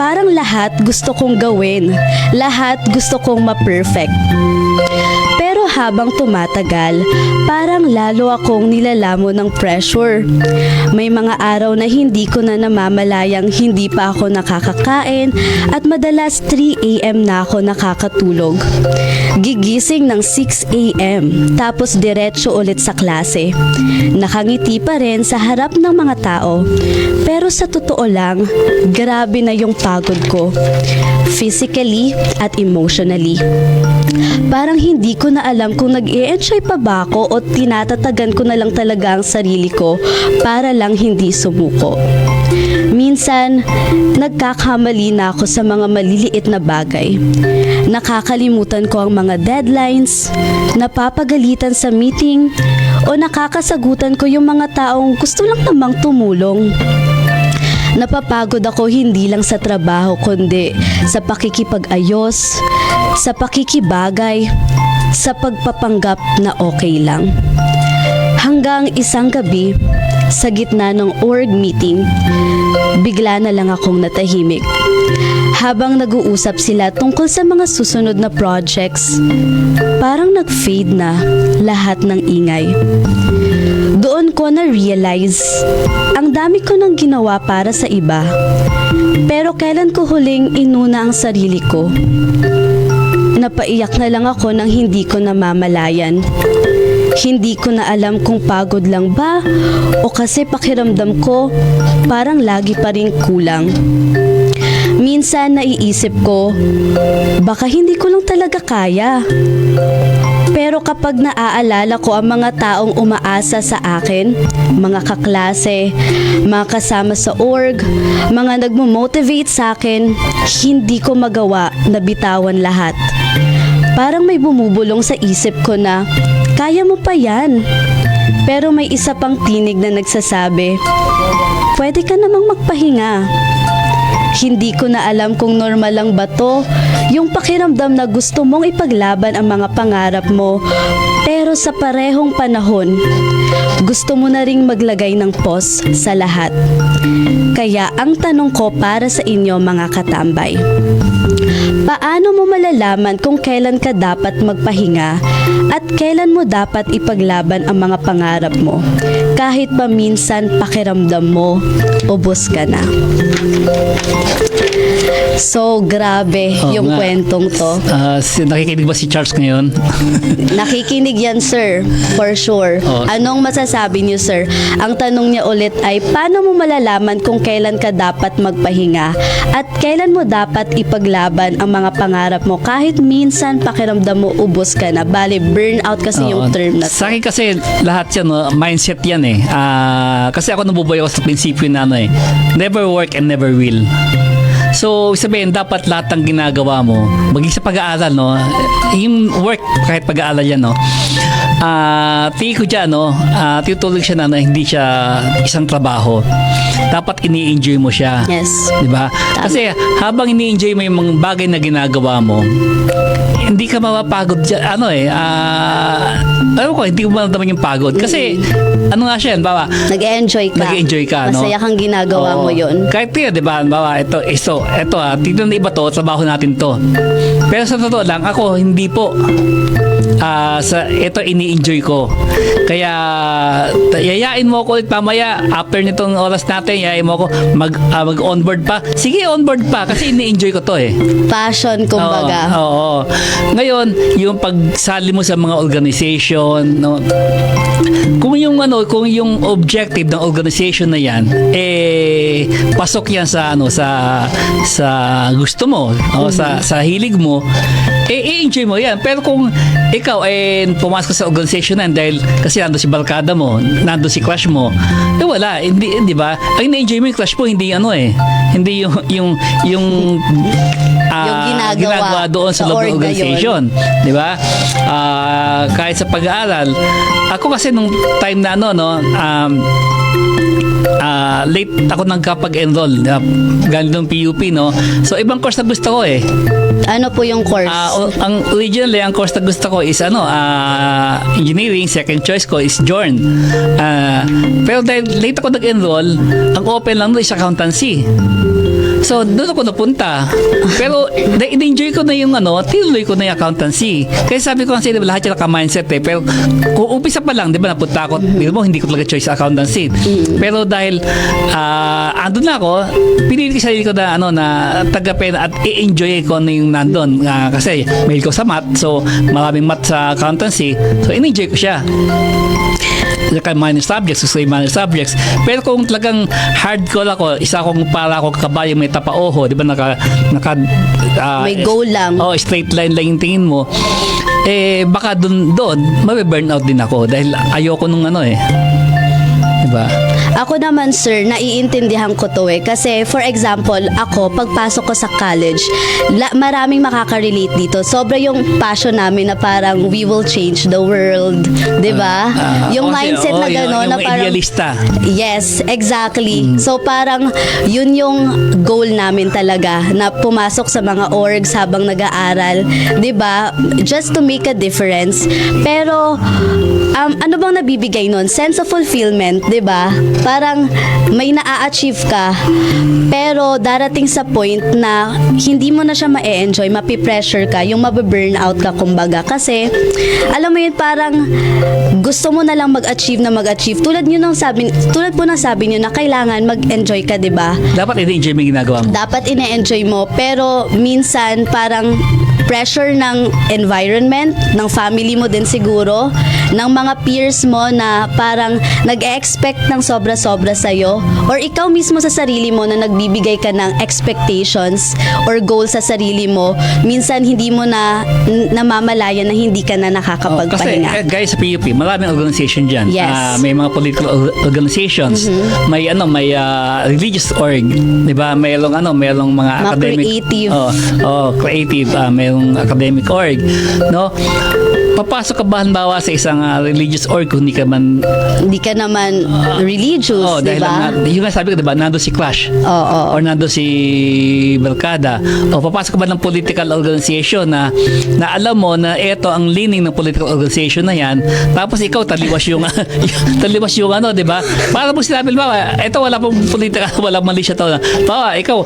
Parang lahat gusto kong gawin. Lahat gusto kong ma-perfect. Pero habang tumatagal, parang lalo akong nilalamon ng pressure. May mga araw na hindi ko na namamalayang hindi pa ako nakakakain at madalas 3 a.m. na ako nakakatulog. Gigising ng 6 a.m. tapos diretso ulit sa klase. Nakangiti pa rin sa harap ng mga tao. Pero sa totoo lang, grabe na yung pagod ko. Physically at emotionally. Parang hindi ko na alam kung nag-i-enjoy pa ba ako o tinatatagan ko na lang talaga ang sarili ko para lang hindi sumuko. Minsan, nagkakamali na ako sa mga maliliit na bagay. Nakakalimutan ko ang mga deadlines, napapagalitan sa meeting, o nakakasagutan ko yung mga taong gusto lang namang tumulong. Napapagod ako hindi lang sa trabaho kundi sa pakikipag-ayos, sa pakikibagay, sa pagpapanggap na okay lang. Hanggang isang gabi, sa gitna ng org meeting, bigla na lang akong natahimik. Habang nag-uusap sila tungkol sa mga susunod na projects, parang nag-fade na lahat ng ingay. Doon ko na-realize, ang dami ko nang ginawa para sa iba. Pero kailan ko huling inuna ang sarili ko? Napaiyak na lang ako nang hindi ko namamalayan. Hindi ko na alam kung pagod lang ba o kasi pakiramdam ko parang lagi pa rin kulang. Minsan naiisip ko, baka hindi ko lang talaga kaya. Pero kapag naaalala ko ang mga taong umaasa sa akin, mga kaklase, mga kasama sa org, mga nagmo-motivate sa akin, hindi ko magawa na bitawan lahat. Parang may bumubulong sa isip ko na, kaya mo pa yan. Pero may isa pang tinig na nagsasabi, pwede ka namang magpahinga. Hindi ko na alam kung normal lang ba to, yung pakiramdam na gusto mong ipaglaban ang mga pangarap mo, pero sa parehong panahon, gusto mo na ring maglagay ng pause sa lahat. Kaya ang tanong ko para sa inyo mga katambay, paano mo malalaman kung kailan ka dapat magpahinga at kailan mo dapat ipaglaban ang mga pangarap mo? Kahit pa minsan pakiramdam mo, ubos ka na. So, grabe yung kwentong to. Nakikinig ba si Charles ngayon? Nakikinig yan, sir. For sure. Anong masasabi niyo, sir? Ang tanong niya ulit ay, paano mo malalaman kung kailan ka dapat magpahinga at kailan mo dapat ipaglaban ang mga pangarap mo kahit minsan pakiramdam mo ubos ka na? Bale, burnout kasi yung term na to. Sa akin kasi lahat yan, mindset yan eh. Kasi ako nabubuhay ako sa prinsipyo na never work and never will. So, sabihin, dapat lahat ng ginagawa mo, maging sa pag-aaral, no? Yung work, kahit pag-aaral yan, no? Tingin ko dyan, no? Tutulog siya na hindi siya isang trabaho. Dapat ini-enjoy mo siya. Yes. Diba? Kasi habang ini-enjoy mo yung mga bagay na ginagawa mo, hindi ka mapapagod dyan. Hindi mo maramdaman yung pagod. Kasi, ano nga siya, bawa, nag-enjoy ka. no? Masaya kang ginagawa mo yun. Kahit di ba, bawa, ito, tignan na iba to, trabaho natin to. Pero sa totoo lang, ako, hindi po. Ito ini-enjoy ko. Kaya yayain mo ako ulit mamaya after nitong oras natin, yayain mo ako mag-onboard pa. Sige, onboard pa kasi ini-enjoy ko to eh. Passion kumbaga. Oo. Ngayon, yung pagsali mo sa mga organization, no? Kung yung objective ng organization na yan, pasok yan sa gusto mo, sa hilig mo, i-enjoy mo yan. Pero kung ikaw pumasok sa organization na yan dahil kasi nandun si barkada mo, nandun si crush mo, wala, hindi, di ba? Ang na-enjoy mo yung crush mo, hindi hindi yung ginagawa doon sa loob ng organization, di ba? Kahit sa pag-aaral, ako kasi nung time na late ako nagkapag-enroll galing ng PUP, no? So ibang course na gusto ko eh. Ano po yung course? Ang originally, ang course na gusto ko is engineering. Second choice ko is Jorn. Pero dahil late ako nag-enroll, ang open lang doon is accountancy. So, doon ako napunta. Pero, in-enjoy ko na yung tinuloy ko na yung accountancy. Kaya sabi ko kasi, lahat yung naka-mindset eh. Pero, kung umpisa pa lang, di ba, napunta ako, hindi ko talaga choice accountancy. Pero dahil, andun na ako, pinili ko sarili ko na tagapin at i-enjoy ko na yung nandun. Kasi, mail ko sa math, so, maraming math sa accountancy. So, in-enjoy ko siya. Minor subjects, gusto yung minor subjects. Pero kung talagang hardcore ako, isa akong para ako kabayo may tapaoho, di ba may goal lang. Straight line lang yung tingin mo. Baka doon mabe-burn out din ako dahil ayoko nung diba? Ako naman, sir, naiintindihan ko to eh. Kasi, for example, ako, pagpasok ko sa college, maraming makaka-relate dito. Sobra yung passion namin na parang we will change the world. Diba? Yung mindset na gano'n na parang... idealista. Yes, exactly. So, parang yun yung goal namin talaga na pumasok sa mga orgs habang nag-aaral. Diba? Just to make a difference. Pero, ano bang nabibigay nun? Sense of fulfillment, diba? Parang may na-achieve ka, pero darating sa point na hindi mo na siya ma-enjoy, mapipressure ka, yung mababurn out ka kumbaga. Kasi, alam mo yun, parang gusto mo na lang mag-achieve. Tulad po ng sabi nyo na kailangan mag-enjoy ka, diba? Dapat ini-enjoy mo yung ginagawa mo. Dapat ine-enjoy mo, pero minsan parang pressure ng environment, ng family mo din siguro, ng mga peers mo na parang nag-expect ng sobra-sobra sa'yo, or ikaw mismo sa sarili mo na nagbibigay ka ng expectations or goals sa sarili mo, minsan hindi mo na namamalayan na hindi ka na nakakapagpahinga. Kasi guys, sa PUP, maraming organization dyan. Yes. May mga political organizations, may religious org, di ba? Mayroong mga academic creative. Creative, mayroong academic org, no? Papasok ka ba halimbawa sa isang religious org kung hindi ka naman religious, di ba? Yung sabi ko, di ba, nando si Clash or nando si Barkada, o papasok ka ba ng political organization na alam mo na ito ang leaning ng political organization na yan, tapos ikaw taliwas yung di ba? Para mo sinabi, ba, ito wala pong politika, wala mali siya to. Bawa, ikaw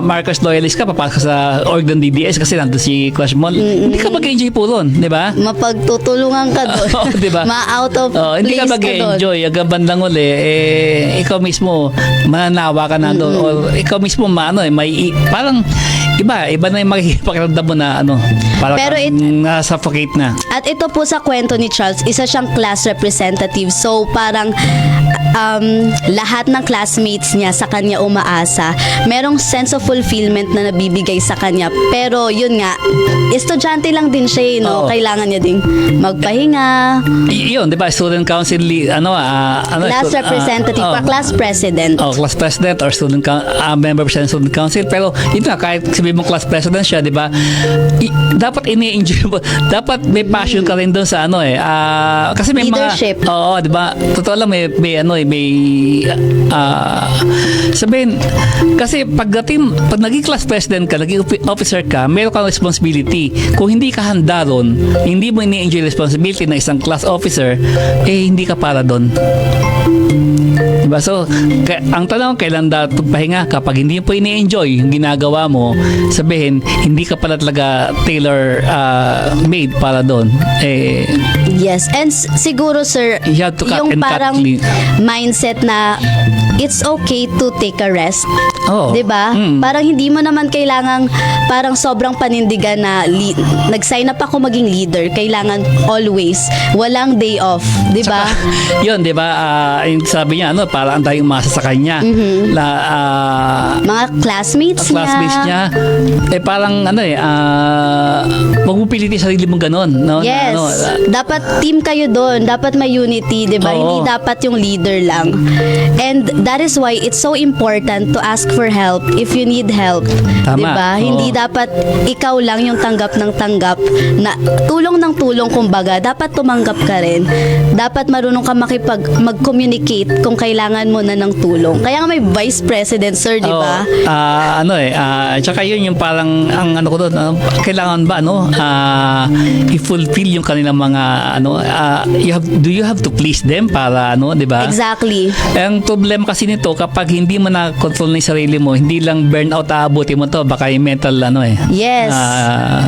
Marcos loyalist ka, papasok sa org ng DDS kasi nando si Clash mo, hindi ka mag-enjoy po doon, di ba? Mapagtutulungan ka doon. Diba? Ma-out of place hindi ka mag-enjoy. Hanggang bandang uli, ikaw mismo, mananawa ka na doon. Or ikaw mismo, parang iba na yung makikipagramdam mo na ano, parang Pero nasuffocate na. At ito po sa kwento ni Charles, isa siyang class representative. So parang lahat ng classmates niya sa kanya umaasa. Merong sense of fulfillment na nabibigay sa kanya. Pero yun nga, estudyante lang din siya, no? Oo. Kailangan niya ding magpahinga. Yun, di ba? Student council, Class representative, class president. Class president or member siya ng student council. Pero yun nga, kahit sabihin mong class president siya, di ba? Dapat ini-enjoy mo. Dapat may passion ka rin doon sa kasi may Leadership. di ba? Totoo lang, may sabihin, kasi pag naging class president ka, naging officer ka, meron kang responsibility. Kung hindi ka handa ron, hindi mo ini-enjoy responsibility ng isang class officer, hindi ka para doon. Diba? So, ang tanong, kailan dapat pagpahinga? Kapag hindi mo po ini-enjoy yung ginagawa mo, sabihin, hindi ka pala talaga tailor-made para doon. Yes, and siguro sir, you have to cut yung and cut parang clean. mindset na it's okay to take a rest. Oh. 'Di ba? Parang hindi mo naman kailangang parang sobrang panindigan na nag-sign up ako maging leader. Kailangan always walang day off, 'di ba? Yun, 'di ba? Sabi niya para ang tayong umasa sa kanya. Mga classmates niya. Parang wag mo pilitin sarili mo ganun, no? Yes. Dapat team kayo doon. Dapat may unity, 'di ba? Oo. Hindi dapat yung leader lang. And that is why it's so important to ask for help if you need help. Tama. 'Di ba? Oo. Hindi dapat ikaw lang yung tanggap ng tanggap na tulong ng tulong, kumbaga. Dapat tumanggap ka rin. Dapat marunong ka mag-communicate kung kailangan mo na ng tulong. Kaya nga may vice president, sir, 'di ba? Tsaka yun yung parang ang ko doon, kailangan ba i-fulfill yung kanilang mga do you have to please them para 'di ba? Exactly. Ang problema kasi nito, kapag hindi mo na-control na yung sarili mo, hindi lang burnout aabutin mo to, baka yung mental Yes.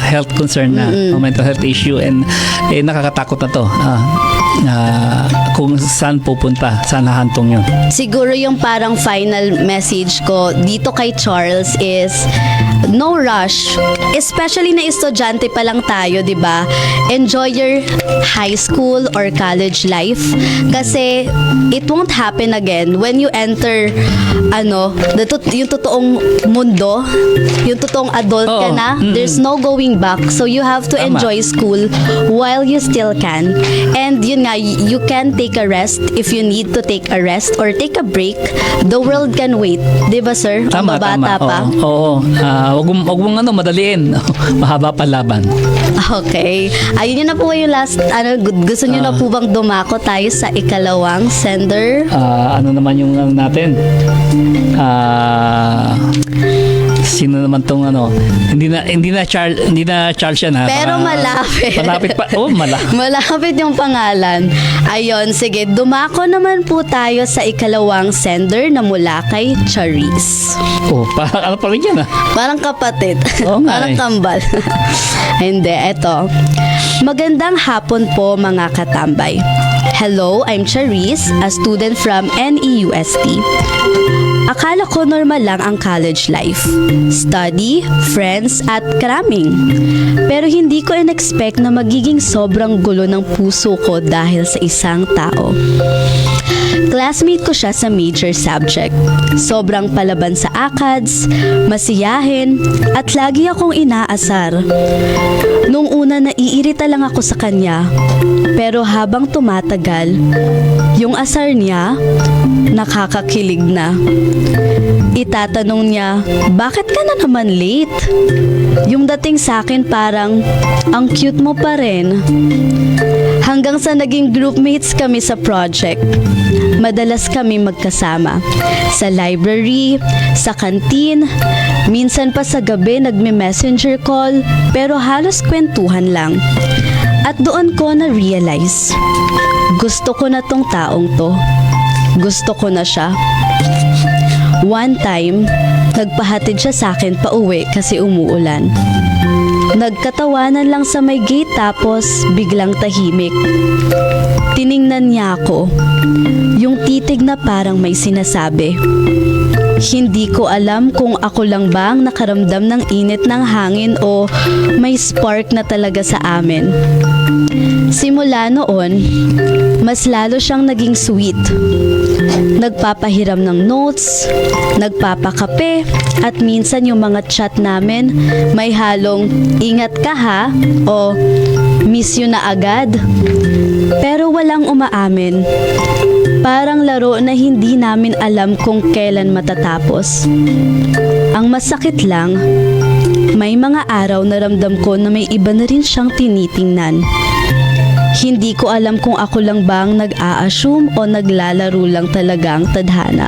health concern na, mental health issue, and nakakatakot na to. Kung saan pupunta, saan hahantong yun. Siguro yung parang final message ko dito kay Charles is no rush. Especially na estudyante pa lang tayo, 'di ba? Enjoy your high school or college life kasi it won't happen again when you enter yung totoong mundo, yung totoong adult ka na. There's no going back. So you have to enjoy school while you still can. And yun nga, you can take a rest if you need to take a rest or take a break. The world can wait. 'Di ba, sir? Tama. Pa. Oo. Wag mong madaliin. Mahaba pa laban. Okay. Ayun yun na po yung last, gusto nyo na po bang dumako tayo sa ikalawang sender? Ano naman yung natin? Sino naman tong hindi na Charles yan, ha? Pero malapit. Malapit pa. Malapit yung pangalan. Ayun, sige. Dumako naman po tayo sa ikalawang sender na mula kay Charis. Parang pa rin yan, ha? Parang kapatid. Oo nga, Parang kambal. Hindi, eto. Magandang hapon po, mga katambay. Hello, I'm Charis, a student from NEUST. Akala ko normal lang ang college life. Study, friends, at cramming. Pero hindi ko in-expect na magiging sobrang gulo ng puso ko dahil sa isang tao. Classmate ko siya sa major subject. Sobrang palaban sa ACADS, masiyahin, at lagi akong inaasar. Nung una naiirita lang ako sa kanya, pero habang tumatagal, yung asar niya, nakakakilig na. Itatanong niya, bakit ka na naman late? Yung dating sa akin parang, ang cute mo pa rin. Hanggang sa naging groupmates kami sa project. Madalas kami magkasama. Sa library, sa kantin, minsan pa sa gabi nagme-messenger call, pero halos kwentuhan lang. At doon ko na-realize, gusto ko na tong taong to. Gusto ko na siya. One time, nagpahatid siya sa akin pa uwi kasi umuulan. Nagkatawanan lang sa may gate tapos biglang tahimik. Tiningnan niya ako. Yung titig na parang may sinasabi. Hindi ko alam kung ako lang ba ang nakaramdam ng init ng hangin o may spark na talaga sa amin. Simula noon, mas lalo siyang naging sweet. Nagpapahiram ng notes, nagpapakape, at minsan yung mga chat namin may halong ingat ka ha o miss you na agad. Pero walang umaamin. Parang laro na hindi namin alam kung kailan matatapos. Ang masakit lang, may mga araw na ramdam ko na may iba na rin siyang tinitingnan. Hindi ko alam kung ako lang bang nag-a-assume o naglalaro lang talaga ang tadhana.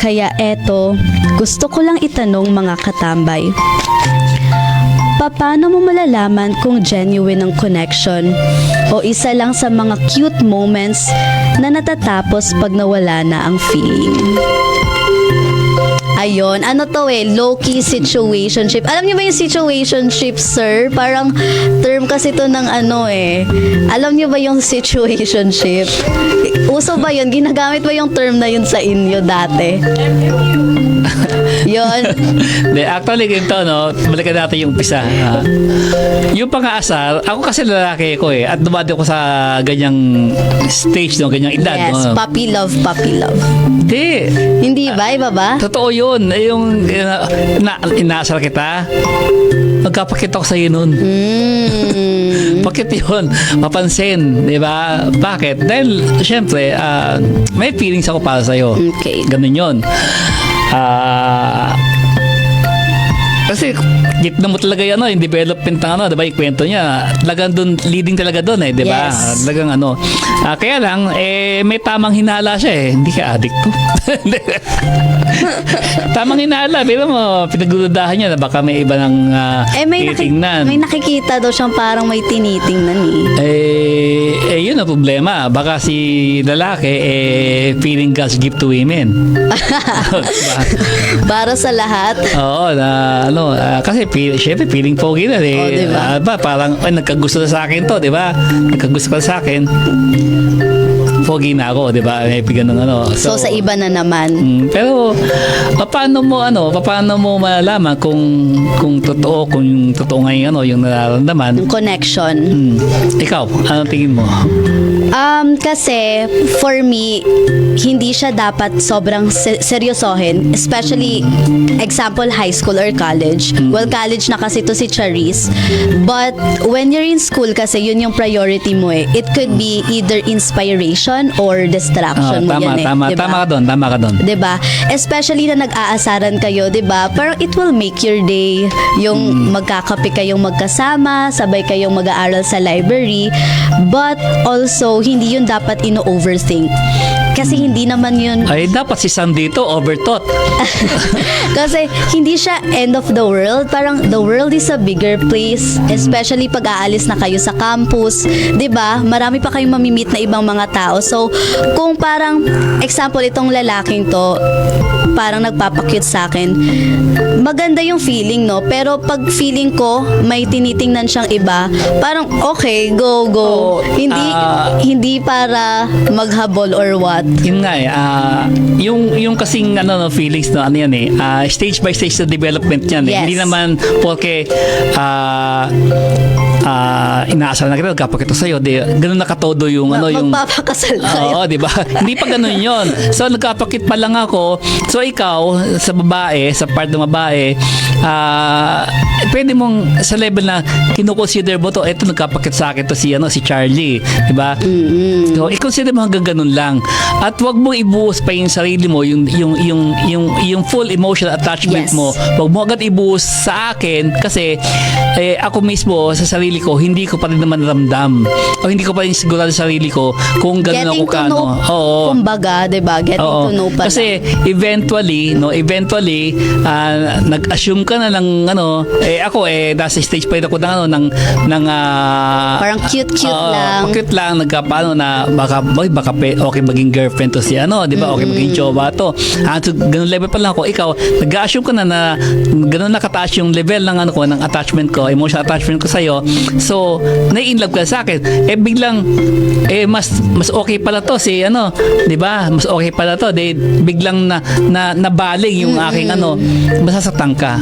Kaya eto, gusto ko lang itanong mga katambay. Paano mo malalaman kung genuine ang connection o isa lang sa mga cute moments na natatapos pag nawala na ang feeling? Ayun, ano to low-key situationship. Alam niyo ba yung situationship, sir? Parang term kasi to ng Alam niyo ba yung situationship? Uso ba yun? Ginagamit ba yung term na yun sa inyo dati? Yun. Actually, ganito, no? Balikan natin yung umpisa. Yung pang-aasar, ako kasi lalaki ko at dumadi ko sa ganyang stage, no? Ganyang edad. Yes, no? puppy love, puppy love. Hindi. Hindi ba? Iba ba? Totoo yun. Yung inaasar kita, magkapakita ko sa iyo nun. Bakit yun? Mapansin, di ba? Bakit? Dahil, syempre, may feelings ako para sa'yo. Okay. Ganun yun. Kasi gitna mo talaga yung development ng diba, yung kwento niya talagang dun, leading talaga dun diba? Yes. Talagang kaya lang may tamang hinala siya hindi ka addict to. Tamang hinala, pero mo pinagdududahan niya na baka may iba ng tinitingnan. May nakikita daw siyang parang may tinitingnan yun ang problema, baka si lalaki feeling God's gift to women. Diba? Para sa lahat. Oo, kasi syempre feeling pogi na diba? Parang nagkagusto na sa akin to, di ba? Nagkagusto ka sa akin. Pogi na ako, di ba? May pigan ng So sa iba na naman. Pero paano mo malalaman kung totoo, kung totoo ngayon yung nararamdaman? Yung connection. Ikaw, anong tingin mo? Kasi for me, hindi siya dapat sobrang seryosohin, especially example high school or college. Well, college na kasi to si Charis. But when you're in school kasi yun yung priority mo It could be either inspiration or distraction mo yan Tama ka doon. 'Di ba? Especially na nag-aasaran kayo, 'di ba? Parang it will make your day yung magkakape kayong magkasama, sabay kayong mag-aaral sa library, but also hindi yun dapat ino-overthink. Kasi hindi naman yun... Ay, dapat si Sam dito, overthought. Kasi hindi siya end of the world. Parang the world is a bigger place. Especially pag aalis na kayo sa campus. 'Di ba? Marami pa kayong mamimit na ibang mga tao. So, kung parang, example, itong lalaking to, parang nagpapakute sa akin, maganda yung feeling, no? Pero pag feeling ko, may tinitingnan siyang iba, parang, okay, go. Hindi para maghabol or what. Yun nga yung kasing feelings stage by stage na development niyan. Yes. Hindi naman porque inaasal na kita, kapag ito sa'yo, ganun nakatodo yung magpapakasal kayo. Oo, di ba? Hindi pa ganun yun. So, nagkapakit pa lang ako. So, ikaw, sa babae, sa part ng babae, pwede mong sa level na kinukonsider mo to, eto nagkapakit sa akin to si Charlie, di ba? So, i-consider mo hanggang ganun lang. At wag mong ibuhos pa yung sarili mo, yung full emotional attachment mo. Wag mo agad ibuhos sa akin kasi ako mismo sa sarili ko, hindi ko pa rin naman ramdam o hindi ko pa rin sigurado sa sarili ko kung gano'n ako Getting to know, kumbaga, diba? Getting to know pa kasi eventually nag-assume ka na ng ako nasa stage pa rin ako ng parang cute lang. Cute lang, nagkapaano na baka okay maging girlfriend to si di ba? Okay maging jowa to. So, ganun level pa lang ako. Ikaw, nag-assume ka na ganun nakataas yung level ng ng attachment ko, emotional attachment ko sa'yo. So, nai-inlove ka sa akin. Biglang, mas okay pala to si di ba? Mas okay pala to. Biglang nabaling yung aking masasaktan ka.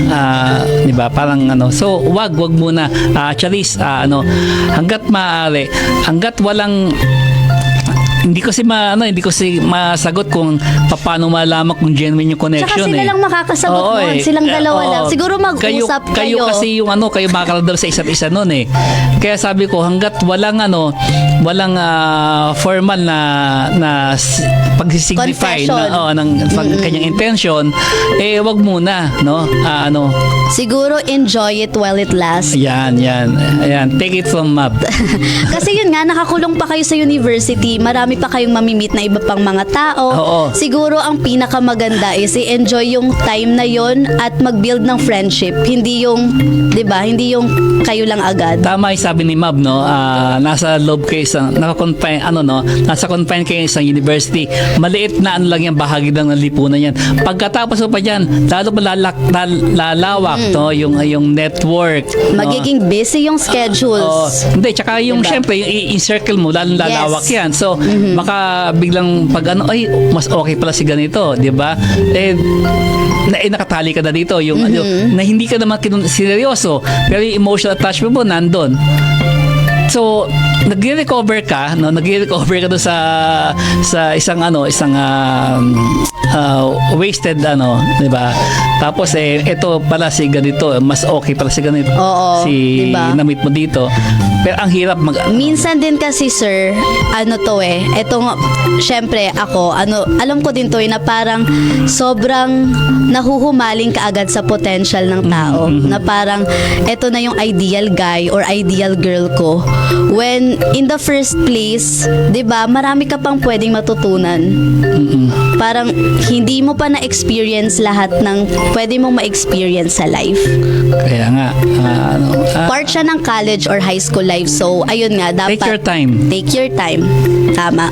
Di ba? Parang so, wag muna. Charis, hanggat maaari, hanggat walang hindi ko masagot kung paano malaman kung genuine yung connection. Tsaka sila lang makakasagot nun. Silang dalawa lang. Siguro mag-usap kayo. Kayo kasi yung kayo makakaladal sa isa't isa nun eh. Kaya sabi ko, hanggat walang formal na pagsisignify ng kanyang intention, wag muna, no? Siguro enjoy it while it lasts. Yan. Take it from Mab. Kasi yun nga, nakakulong pa kayo sa university. Marami pa kayong mamimit na iba pang mga tao. Oo. Siguro ang pinakamaganda is i-enjoy yung time na yon at mag-build ng friendship. Hindi yung, 'di ba? Hindi yung kayo lang agad. Tama yung sabi ni Mab, no? Nasa loob kayo sa naka-confine nasa confine kayo sa university. Maliit na lang yan, bahagi lang ng lipunan yan. Pagkatapos mo pa diyan, lalo pa lalawak yung network. Magiging busy yung schedules. Hindi, tsaka yung syempre yung in-circle mo lalong lalawak yan. So, maka biglang pag mas okay pala si ganito, di ba? Nakatali ka na dito yung na hindi ka naman seryoso, pero yung emotional attachment mo nandun. So, nagre-recover ka doon sa isang wasted di ba? Tapos ito pala si ganito, mas okay pala si ganito. Si diba? Na-meet mo dito. Pero ang hirap minsan din kasi sir, etong syempre ako, alam ko din to na parang sobrang nahuhumaling ka agad sa potential ng tao. Na parang eto na yung ideal guy or ideal girl ko. When in the first place, 'di ba, marami ka pang pwedeng matutunan. Parang hindi mo pa na-experience lahat ng pwede mong ma-experience sa life. Kaya nga part siya ng college or high school life. So, ayun nga, dapat take your time. Take your time. Tama.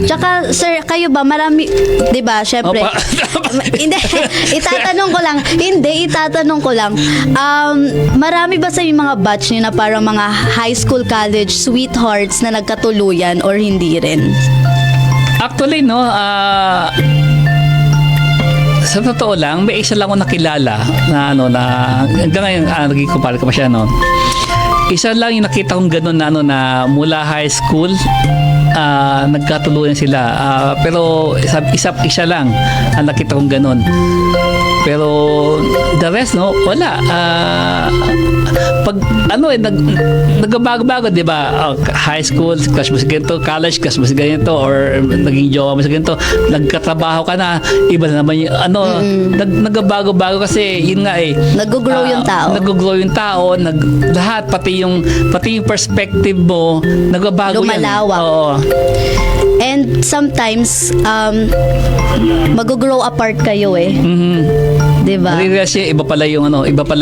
Tsaka, sir, kayo ba, marami, di ba, syempre, hindi, itatanong ko lang, marami ba sa yung mga batch niyo na parang mga high school, college, sweethearts na nagkatuluyan or hindi rin? Actually, sa totoo lang, may isa lang ako nakilala na hanggang ngayon, naging kumpara ko pa siya, isa lang yung nakita kong gano'n na mula high school, nagkatuluyan sila. Pero isa lang ang nakita kong gano'n. Pero the rest, wala. Pag nagbabago-bago, di ba? High school, crush mo sa ganito, college, crush mo sa ganito, or naging jowa mo sa ganito, nagkatrabaho ka na, iba na naman yung nagbabago-bago kasi yun nga nag-grow yung tao. Nag-grow yung tao, lahat, pati yung perspective mo, nagbabago yan. Lumalawak. Oo. And sometimes, mag-grow apart kayo Diba? Nare-realize niya, iba pala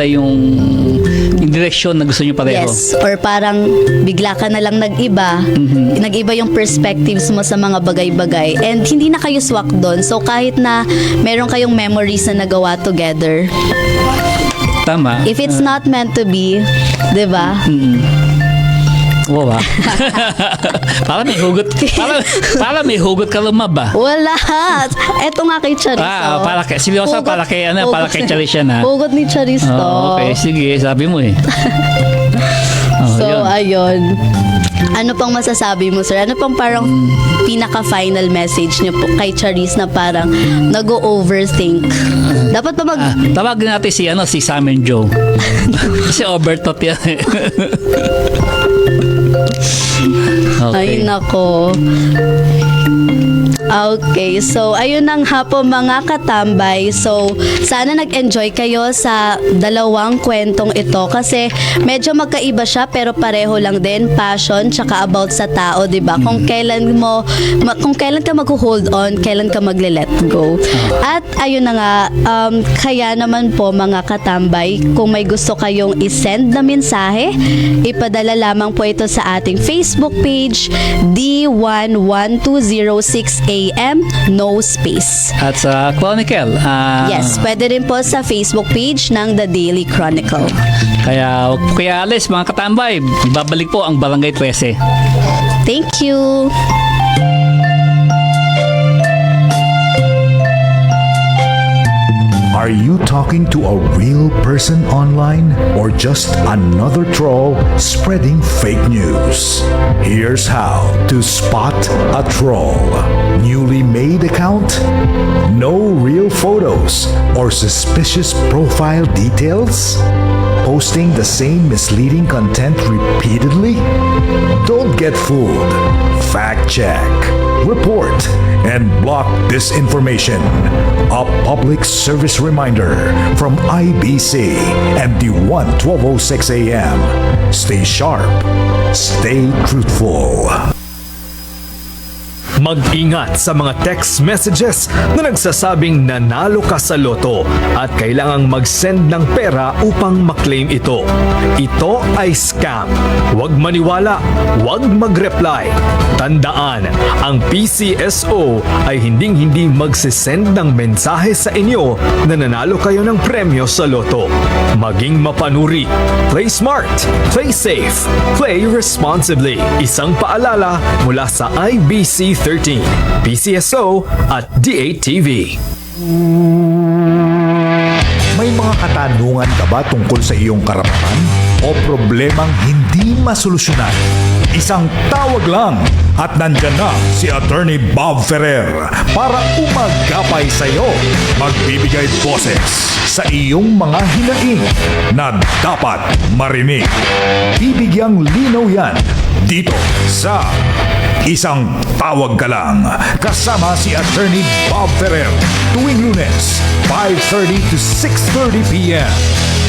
yung direksyon na gusto niyo pareho. Yes. Or parang bigla ka na lang nag-iba. Nag-iba yung perspectives mo sa mga bagay-bagay. And hindi na kayo swak doon. So kahit na meron kayong memories na nagawa together. Tama. If it's not meant to be, diba? Wow. Para may hugot. Para may hugot ka lumaba. Wala. Eto nga kay Charis. Para kay seryoso, para kay Charis yan ha. Hugot ni Charis to. Okay, sige, sabi mo So, ayun. Ano pang masasabi mo, sir? Ano pang parang pinaka-final message niyo po kay Charis na parang nag-overthink? Dapat pa tawagin natin si Sam and Joe. Kasi overthought yan Okay. Ay, nako. Okay, so ayun ang hapon mga katambay. So, sana nag-enjoy kayo sa dalawang kwentong ito kasi medyo magkaiba siya pero pareho lang din, passion tsaka about sa tao, 'di ba? Kung kailan ka mag-hold on, kailan ka magle-let go. At ayun na nga, kaya naman po mga katambay, kung may gusto kayong i-send na mensahe, ipadala lamang po ito sa ating Facebook page D11206 AM, no space. At sa Chronicle. Yes, pwede rin po sa Facebook page ng The Daily Chronicle. Kaya alis mga katambay, babalik po ang Barangay 13. Thank you! Are you talking to a real person online or just another troll spreading fake news? Here's how to spot a troll. Newly made account? No real photos or suspicious profile details? Posting the same misleading content repeatedly? Don't get fooled. Fact check, report, and block disinformation. A public service reminder from IBC and the 1206 AM. Stay sharp. Stay truthful. Mag-ingat sa mga text messages na nagsasabing nanalo ka sa loto at kailangang mag-send ng pera upang maklaim ito. Ito ay scam. Huwag maniwala, huwag mag-reply. Tandaan, ang PCSO ay hindi magsisend ng mensahe sa inyo na nanalo kayo ng premyo sa loto. Maging mapanuri. Play smart, play safe, play responsibly. Isang paalala mula sa IBC 13, PCSO at DATV. May mga katanungan ka ba tungkol sa iyong karapatan o problemang hindi masolusyonan? Isang tawag lang at nandyan na si Attorney Bob Ferrer para umagapay sa iyo. Magbibigay boses sa iyong mga hinaing na dapat marinig. Bibigyang linaw yan dito sa Isang Tawag Ka Lang. Kasama si Attorney Bob Ferrer tuwing Lunes, 5:30 to 6:30 p.m.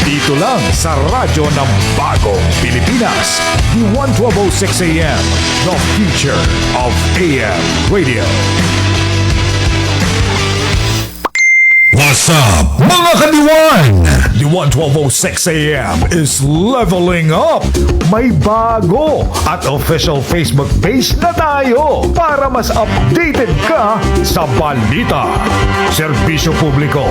Dito lang sa radyo ng Bagong Pilipinas, the 1206 AM, the future of AM radio. What's up, mga kadiwan? The 1206 AM is leveling up. May bago at official Facebook page na tayo para mas updated ka sa balita, serbisyo publiko,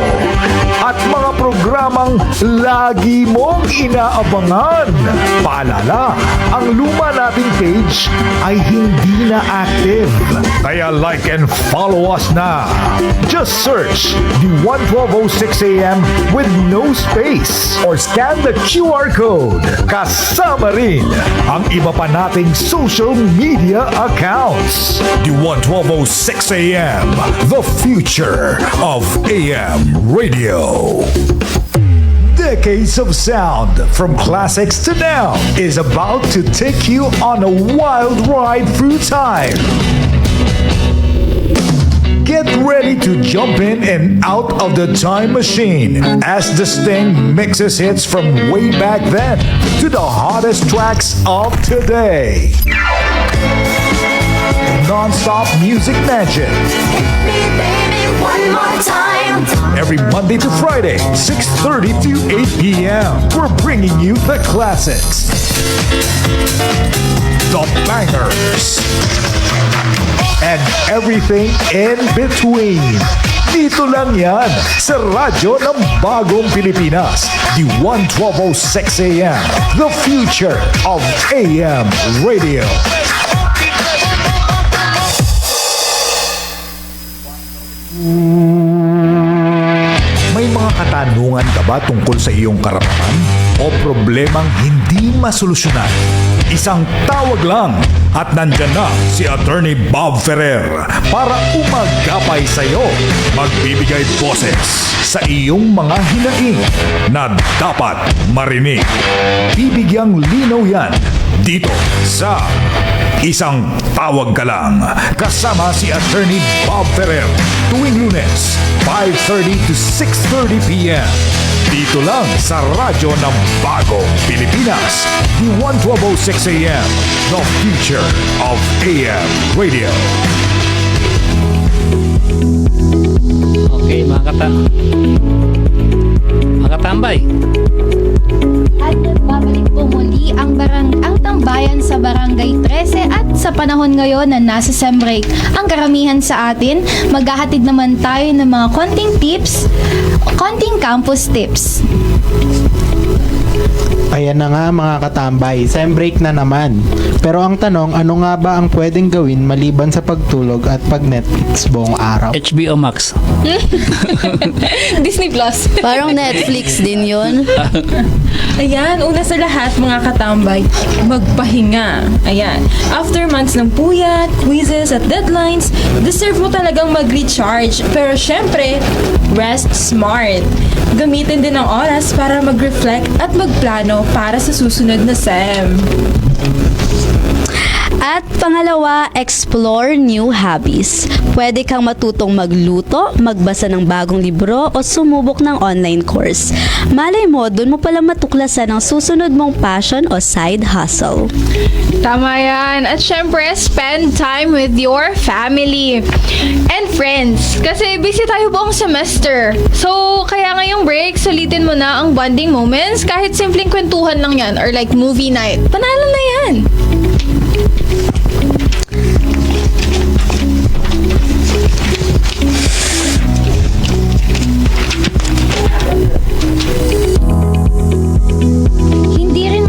at mga programang lagi mong inaabangan. Paalala, ang luma nating page ay hindi na active. Kaya like and follow us na. Just search the 1206 AM with no space or scan the QR code. Kasama rin ang iba pa nating social media accounts. The 1206 AM, the future of AM radio. Decades of sound from classics to now is about to take you on a wild ride through time. Get ready to jump in and out of the time machine as the Sting mixes hits from way back then to the hottest tracks of today. Non-stop music magic. One more time. Every Monday to Friday, 6:30 to 8 p.m. We're bringing you the classics, the bangers, and everything in between. Dito lang yan sa radyo ng Bagong Pilipinas, the 1206 AM, the future of AM radio. May mga katanungan ka ba tungkol sa iyong karapatan o problemang hindi masolusyonan? Isang tawag lang at nandyan na si Attorney Bob Ferrer para umagapay sa iyo. Magbibigay boses sa iyong mga hinaing na dapat marinig. Bibigyang linaw yan dito sa Isang Tawag Ka Lang. Kasama si Attorney Bob Ferrer tuwing Lunes, 5:30 to 6:30 p.m. Dito lang sa radyo ng Bagong Pilipinas, the 1206 AM, the future of AM radio. Okay, mga katambay. At babalik po muli ang tambayan sa Barangay 13 at sa panahon ngayon na nasa sem break ang karamihan sa atin, maghahatid naman tayo ng mga konting campus tips. Ayan na nga mga katambay, sem break na naman. Pero ang tanong, ano nga ba ang pwedeng gawin maliban sa pagtulog at pag-Netflix buong araw? HBO Max. Disney Plus. Parang Netflix din yun. Ayan, una sa lahat mga katambay, magpahinga. Ayan, after months ng puyat, quizzes at deadlines, deserve mo talagang mag-recharge. Pero syempre, rest smart. Gamitin din ang oras para mag-reflect at magplano para sa susunod na SEM. At pangalawa, explore new hobbies. Pwede kang matutong magluto, magbasa ng bagong libro o sumubok ng online course. Malay mo, dun mo pala matuklasan ang susunod mong passion o side hustle. Tama yan. At syempre, spend time with your family and friends. Kasi busy tayo buong semester. So, kaya ngayong break, sulitin mo na ang bonding moments kahit simpleng kwentuhan lang yan or like movie night. Panalo na yan.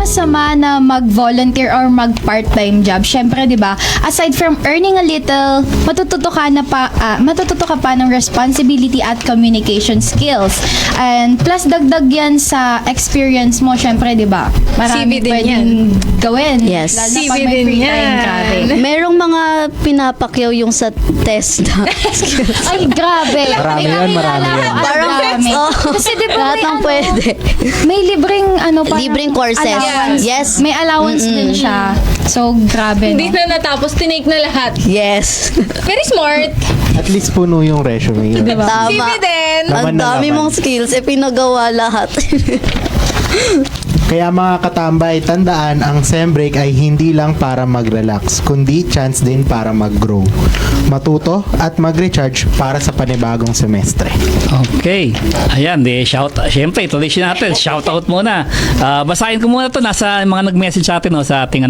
Masama na mag-volunteer or mag-part-time job. Syempre, 'di ba? Aside from earning a little, matututo ka pa ng responsibility at communication skills. And plus dagdag 'yan sa experience mo, syempre, 'di ba? Marami CV din pwedeng gawin. Yes. Lalo na CV pag may din free yan. time, grabe. Merong mga pinapakyaw yung sa test na skills. Ay, grabe. Marami yan, marami yan. Parang marami. oh, Kasi 'di ba lahat ng pwede. may libreng parang Libreng courses. allowance. Yes. May allowance din siya. So, grabe, Hindi no? na natapos, tinake na lahat. Yes. Very smart. At least puno yung resume. Tama. CV din. Laman Ang na dami laman. mong skills, pinagawa lahat. Kaya mga katambay, tandaan ang sem break ay hindi lang para mag-relax, kundi chance din para mag-grow, matuto at mag-recharge para sa panibagong semestre. Okay. Ayan, syempre, tradition natin. Shout out muna. Basahin ko muna to. Nasa mga nag-message sa atin sa ating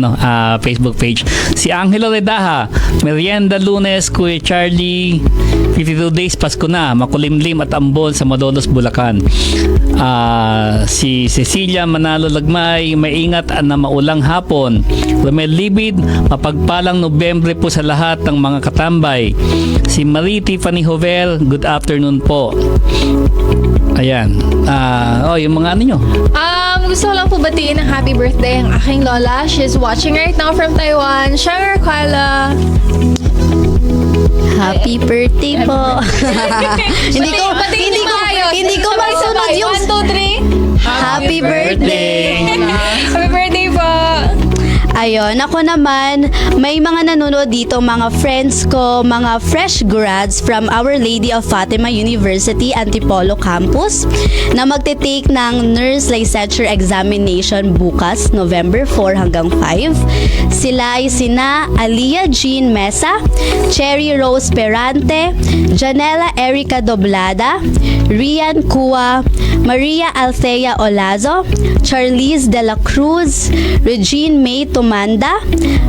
Facebook page. Si Angelo Redaha, Merienda Lunes, Kuya Charlie, 52 days Pasko na, makulimlim at ambon sa Malolos, Bulacan. Si Cecilia Manalo Lagmay, maingat na maulang hapon. Romel Libid, mapagpalang Nobyembre po sa lahat ng mga katambay. Si Marie Tiffany Hovel, good afternoon po. Ayan. Yung mga nyo. Gusto ko lang po batiin ng happy birthday ang aking lola. She's watching right now from Taiwan. Shanger Kuala. Happy birthday po. Hindi ko masunod yung 1, 2, 3. happy birthday. Happy birthday po. Ayun, ako naman, may mga nanonood dito, mga friends ko, mga fresh grads from Our Lady of Fatima University, Antipolo Campus, na magte-take ng Nurse Licensure Examination bukas, November 4 hanggang 5. Sila ay sina Alia Jean Mesa, Cherry Rose Perante, Janela Erica Doblada, Rian Kua, Maria Althea Olazo, Charlize De La Cruz, Regine May Tumanda,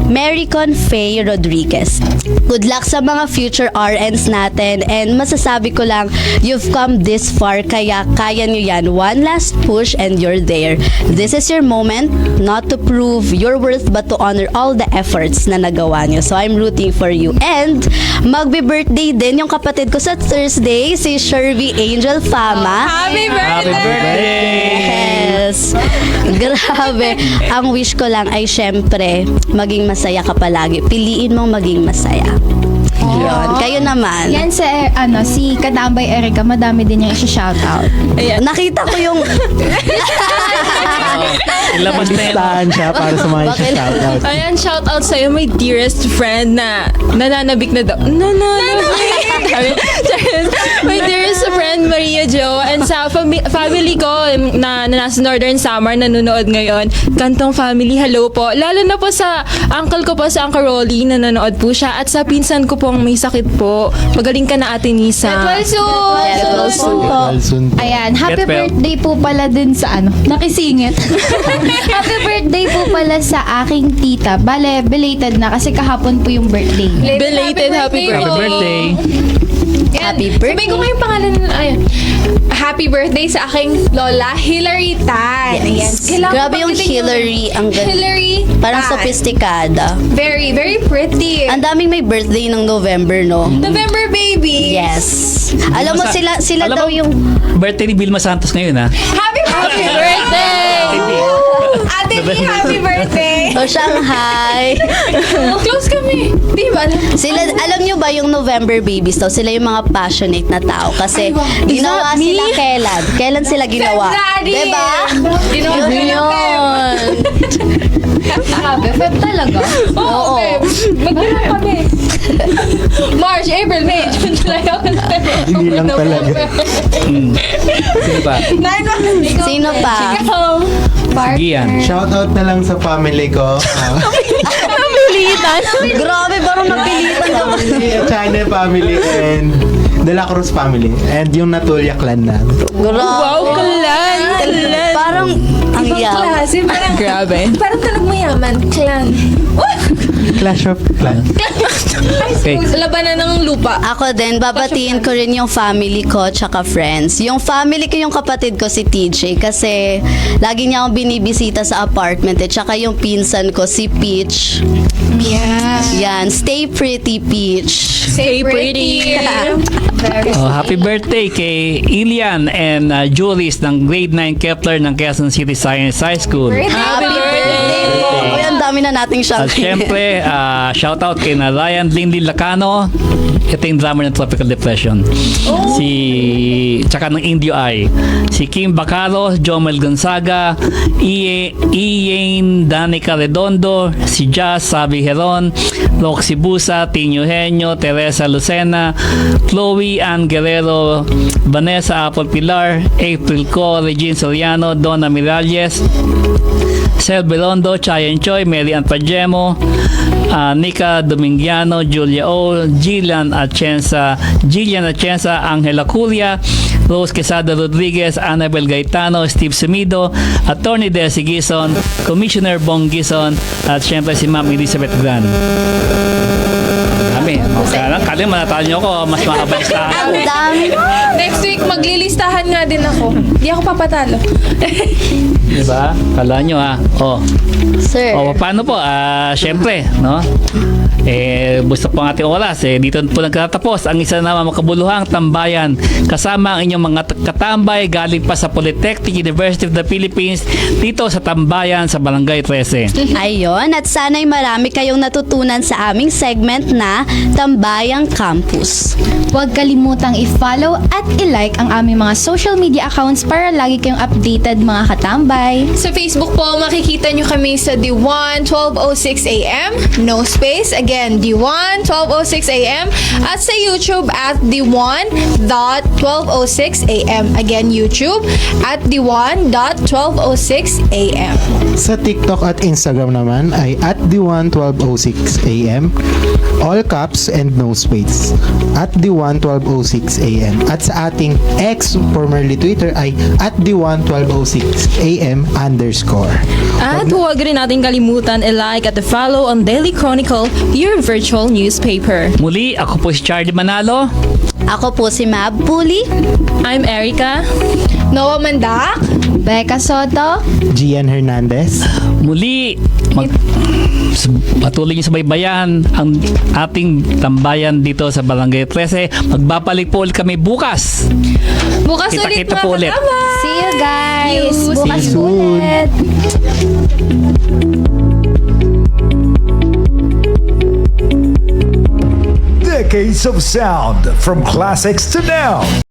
Maricon Faye Rodriguez. Good luck sa mga future RNs natin, and masasabi ko lang, you've come this far, kaya kaya nyo yan. One last push and you're there. This is your moment, not to prove your worth but to honor all the efforts na nagawa nyo. So I'm rooting for you. And magbe-birthday din yung kapatid ko sa Thursday, si Shervy Angel Fama. Happy birthday! Happy birthday! Yes. Grabe. Ang wish ko lang ay syempre, maging masaya ka palagi. Piliin mong maging masaya. Yun. Kayo naman. Yan si Katambay Erica, madami din yung isi-shoutout. Nakita ko yung... Ilabas na yan. Listahan siya para sa mga shoutout. Ayan, shoutout sa'yo, my dearest friend na nananabik na daw. Nananabik! My dearest friend, Maria Jo, and sa family ko na nasa Northern Samar nanonood ngayon. Kantong family, hello po. Lalo na po sa uncle ko po, sa Uncle Rolly, nanonood po siya. At sa pinsan ko pong may sakit po. Magaling ka na, Ate Nisa. Get well soon! Ayan, happy Get well. birthday po pala din sa nakisingit. Happy birthday po pala sa aking tita. Bale, belated na kasi kahapon po yung birthday. Belated happy Happy birthday. Happy birthday. Sabihin ko nga yung pangalan. Ayun. Happy birthday sa aking lola, Hilary Tan. Yes. Kailangan Grabe yung banggitin Hillary. Ang ganda. Hillary Parang Tan. sophisticada. Very, very pretty. Ang daming may birthday ng November, no? November baby. Yes. Alam mo, sila Alam daw mo, yung... birthday ni Vilma Santos ngayon, ha? Happy birthday! Ate B, happy birthday! O, Shanghai. Close kami. Di ba? Alam nyo ba yung November babies daw? Sila yung mga passionate na tao. Kasi ginawa that me? sila kailan? Kailan sila ginawa? February. Diba? Ginawa Yun sila yun. Grabe, Feb talaga. Oo. Magbilang kami. March, April, May, June, July, August, September. Hindi lang talaga. Sino ba? 9 months. Sino pa? Sige yan. Shoutout na lang sa family ko. Napilitan. Grabe, parang napilitan ka. China family and De La Cruz family. And yung Natulia clan na. Wow, kalan. Parang ang Ibang yaman. klase. Parang, Grabe. parang tunog mo yaman. Clan. Clash of Clans. Okay. Labanan ng lupa. Ako din, babatiin ko rin yung family ko tsaka friends. Yung family ko, yung kapatid ko si TJ kasi lagi niya akong binibisita sa apartment tsaka yung pinsan ko si Peach. Yeah. Yan, stay pretty Peach. Stay pretty. Oh, happy birthday kay Ilian and Juris ng grade 9 Kepler ng Quezon City Science High School. Happy birthday po. Uy, ang dami na nating At champagne. syempre, shoutout kay na Ryan Lindy Lacano. Ito yung drummer ng Tropical Depression. Tsaka ng Indio Eye. Si Kim Bacaro, Jomel Gonzaga, Ian Danica Redondo, si Jazz Sabi Heron, Roxy Busa, Tino Henyo, Teresa Lucena, Chloe Ann Guerrero, Vanessa Apple Pilar, April Co, Regine Soriano, Donna Miralles, Sel Belondo, Chayan Choi, Mary Ann Pajemo, Nika Domingiano, Julia O, Gillian Atienza, Angela Curia, Rose Quesada Rodriguez, Annabel Gaetano, Steve Sumido, Attorney Desi Gison, Commissioner Bong Gison, at syempre si Ma'am Elizabeth Gran. Kami, kali manatalo nyo ako, mas makabalik sa ako. Ang dami. Next week, maglilistahan nga din ako. Di ako papatalo. Diba? Kala nyo ha. Oh. Sir. O, paano po? Siyempre, no? Gusto po ang ating oras. Dito po nagtatapos ang isa na makabuluhang tambayan. Kasama ang inyong mga katambay galing pa sa Polytechnic University of the Philippines dito sa tambayan sa Barangay 13. Ayun, at sana'y marami kayong natutunan sa aming segment na Tambayang Campus. Huwag kalimutang i-follow at i-like ang aming mga social media accounts para lagi kayong updated mga katambay. Sa Facebook po, makikita nyo kami sa D1 12:06 AM. No space. Again, D1 12:06 AM. At sa YouTube at D1.12:06 AM. Again, YouTube at D1.12:06 AM. Sa TikTok at Instagram naman ay at D1 12:06 AM. All caps and no space. At D1 12:06 AM. At sa ating X, formerly Twitter, ay at D1 12:06 AM _. At huwag rin natin kalimutan i-like at follow on Daily Chronicle, your virtual newspaper. Muli, ako po si Charlie Manalo. Ako po si Mab Puli. I'm Erica. Noah Mandak. Becca Soto. Gian Hernandez. Muli, patuloy niyo sa baybayan ang ating tambayan dito sa Barangay 13. Magbabalik po ulit kami bukas. Bukas ulit Kita-kita mga po ulit. kasama. See you guys. See you Bukas soon. ulit. Decades of sound from classics to now.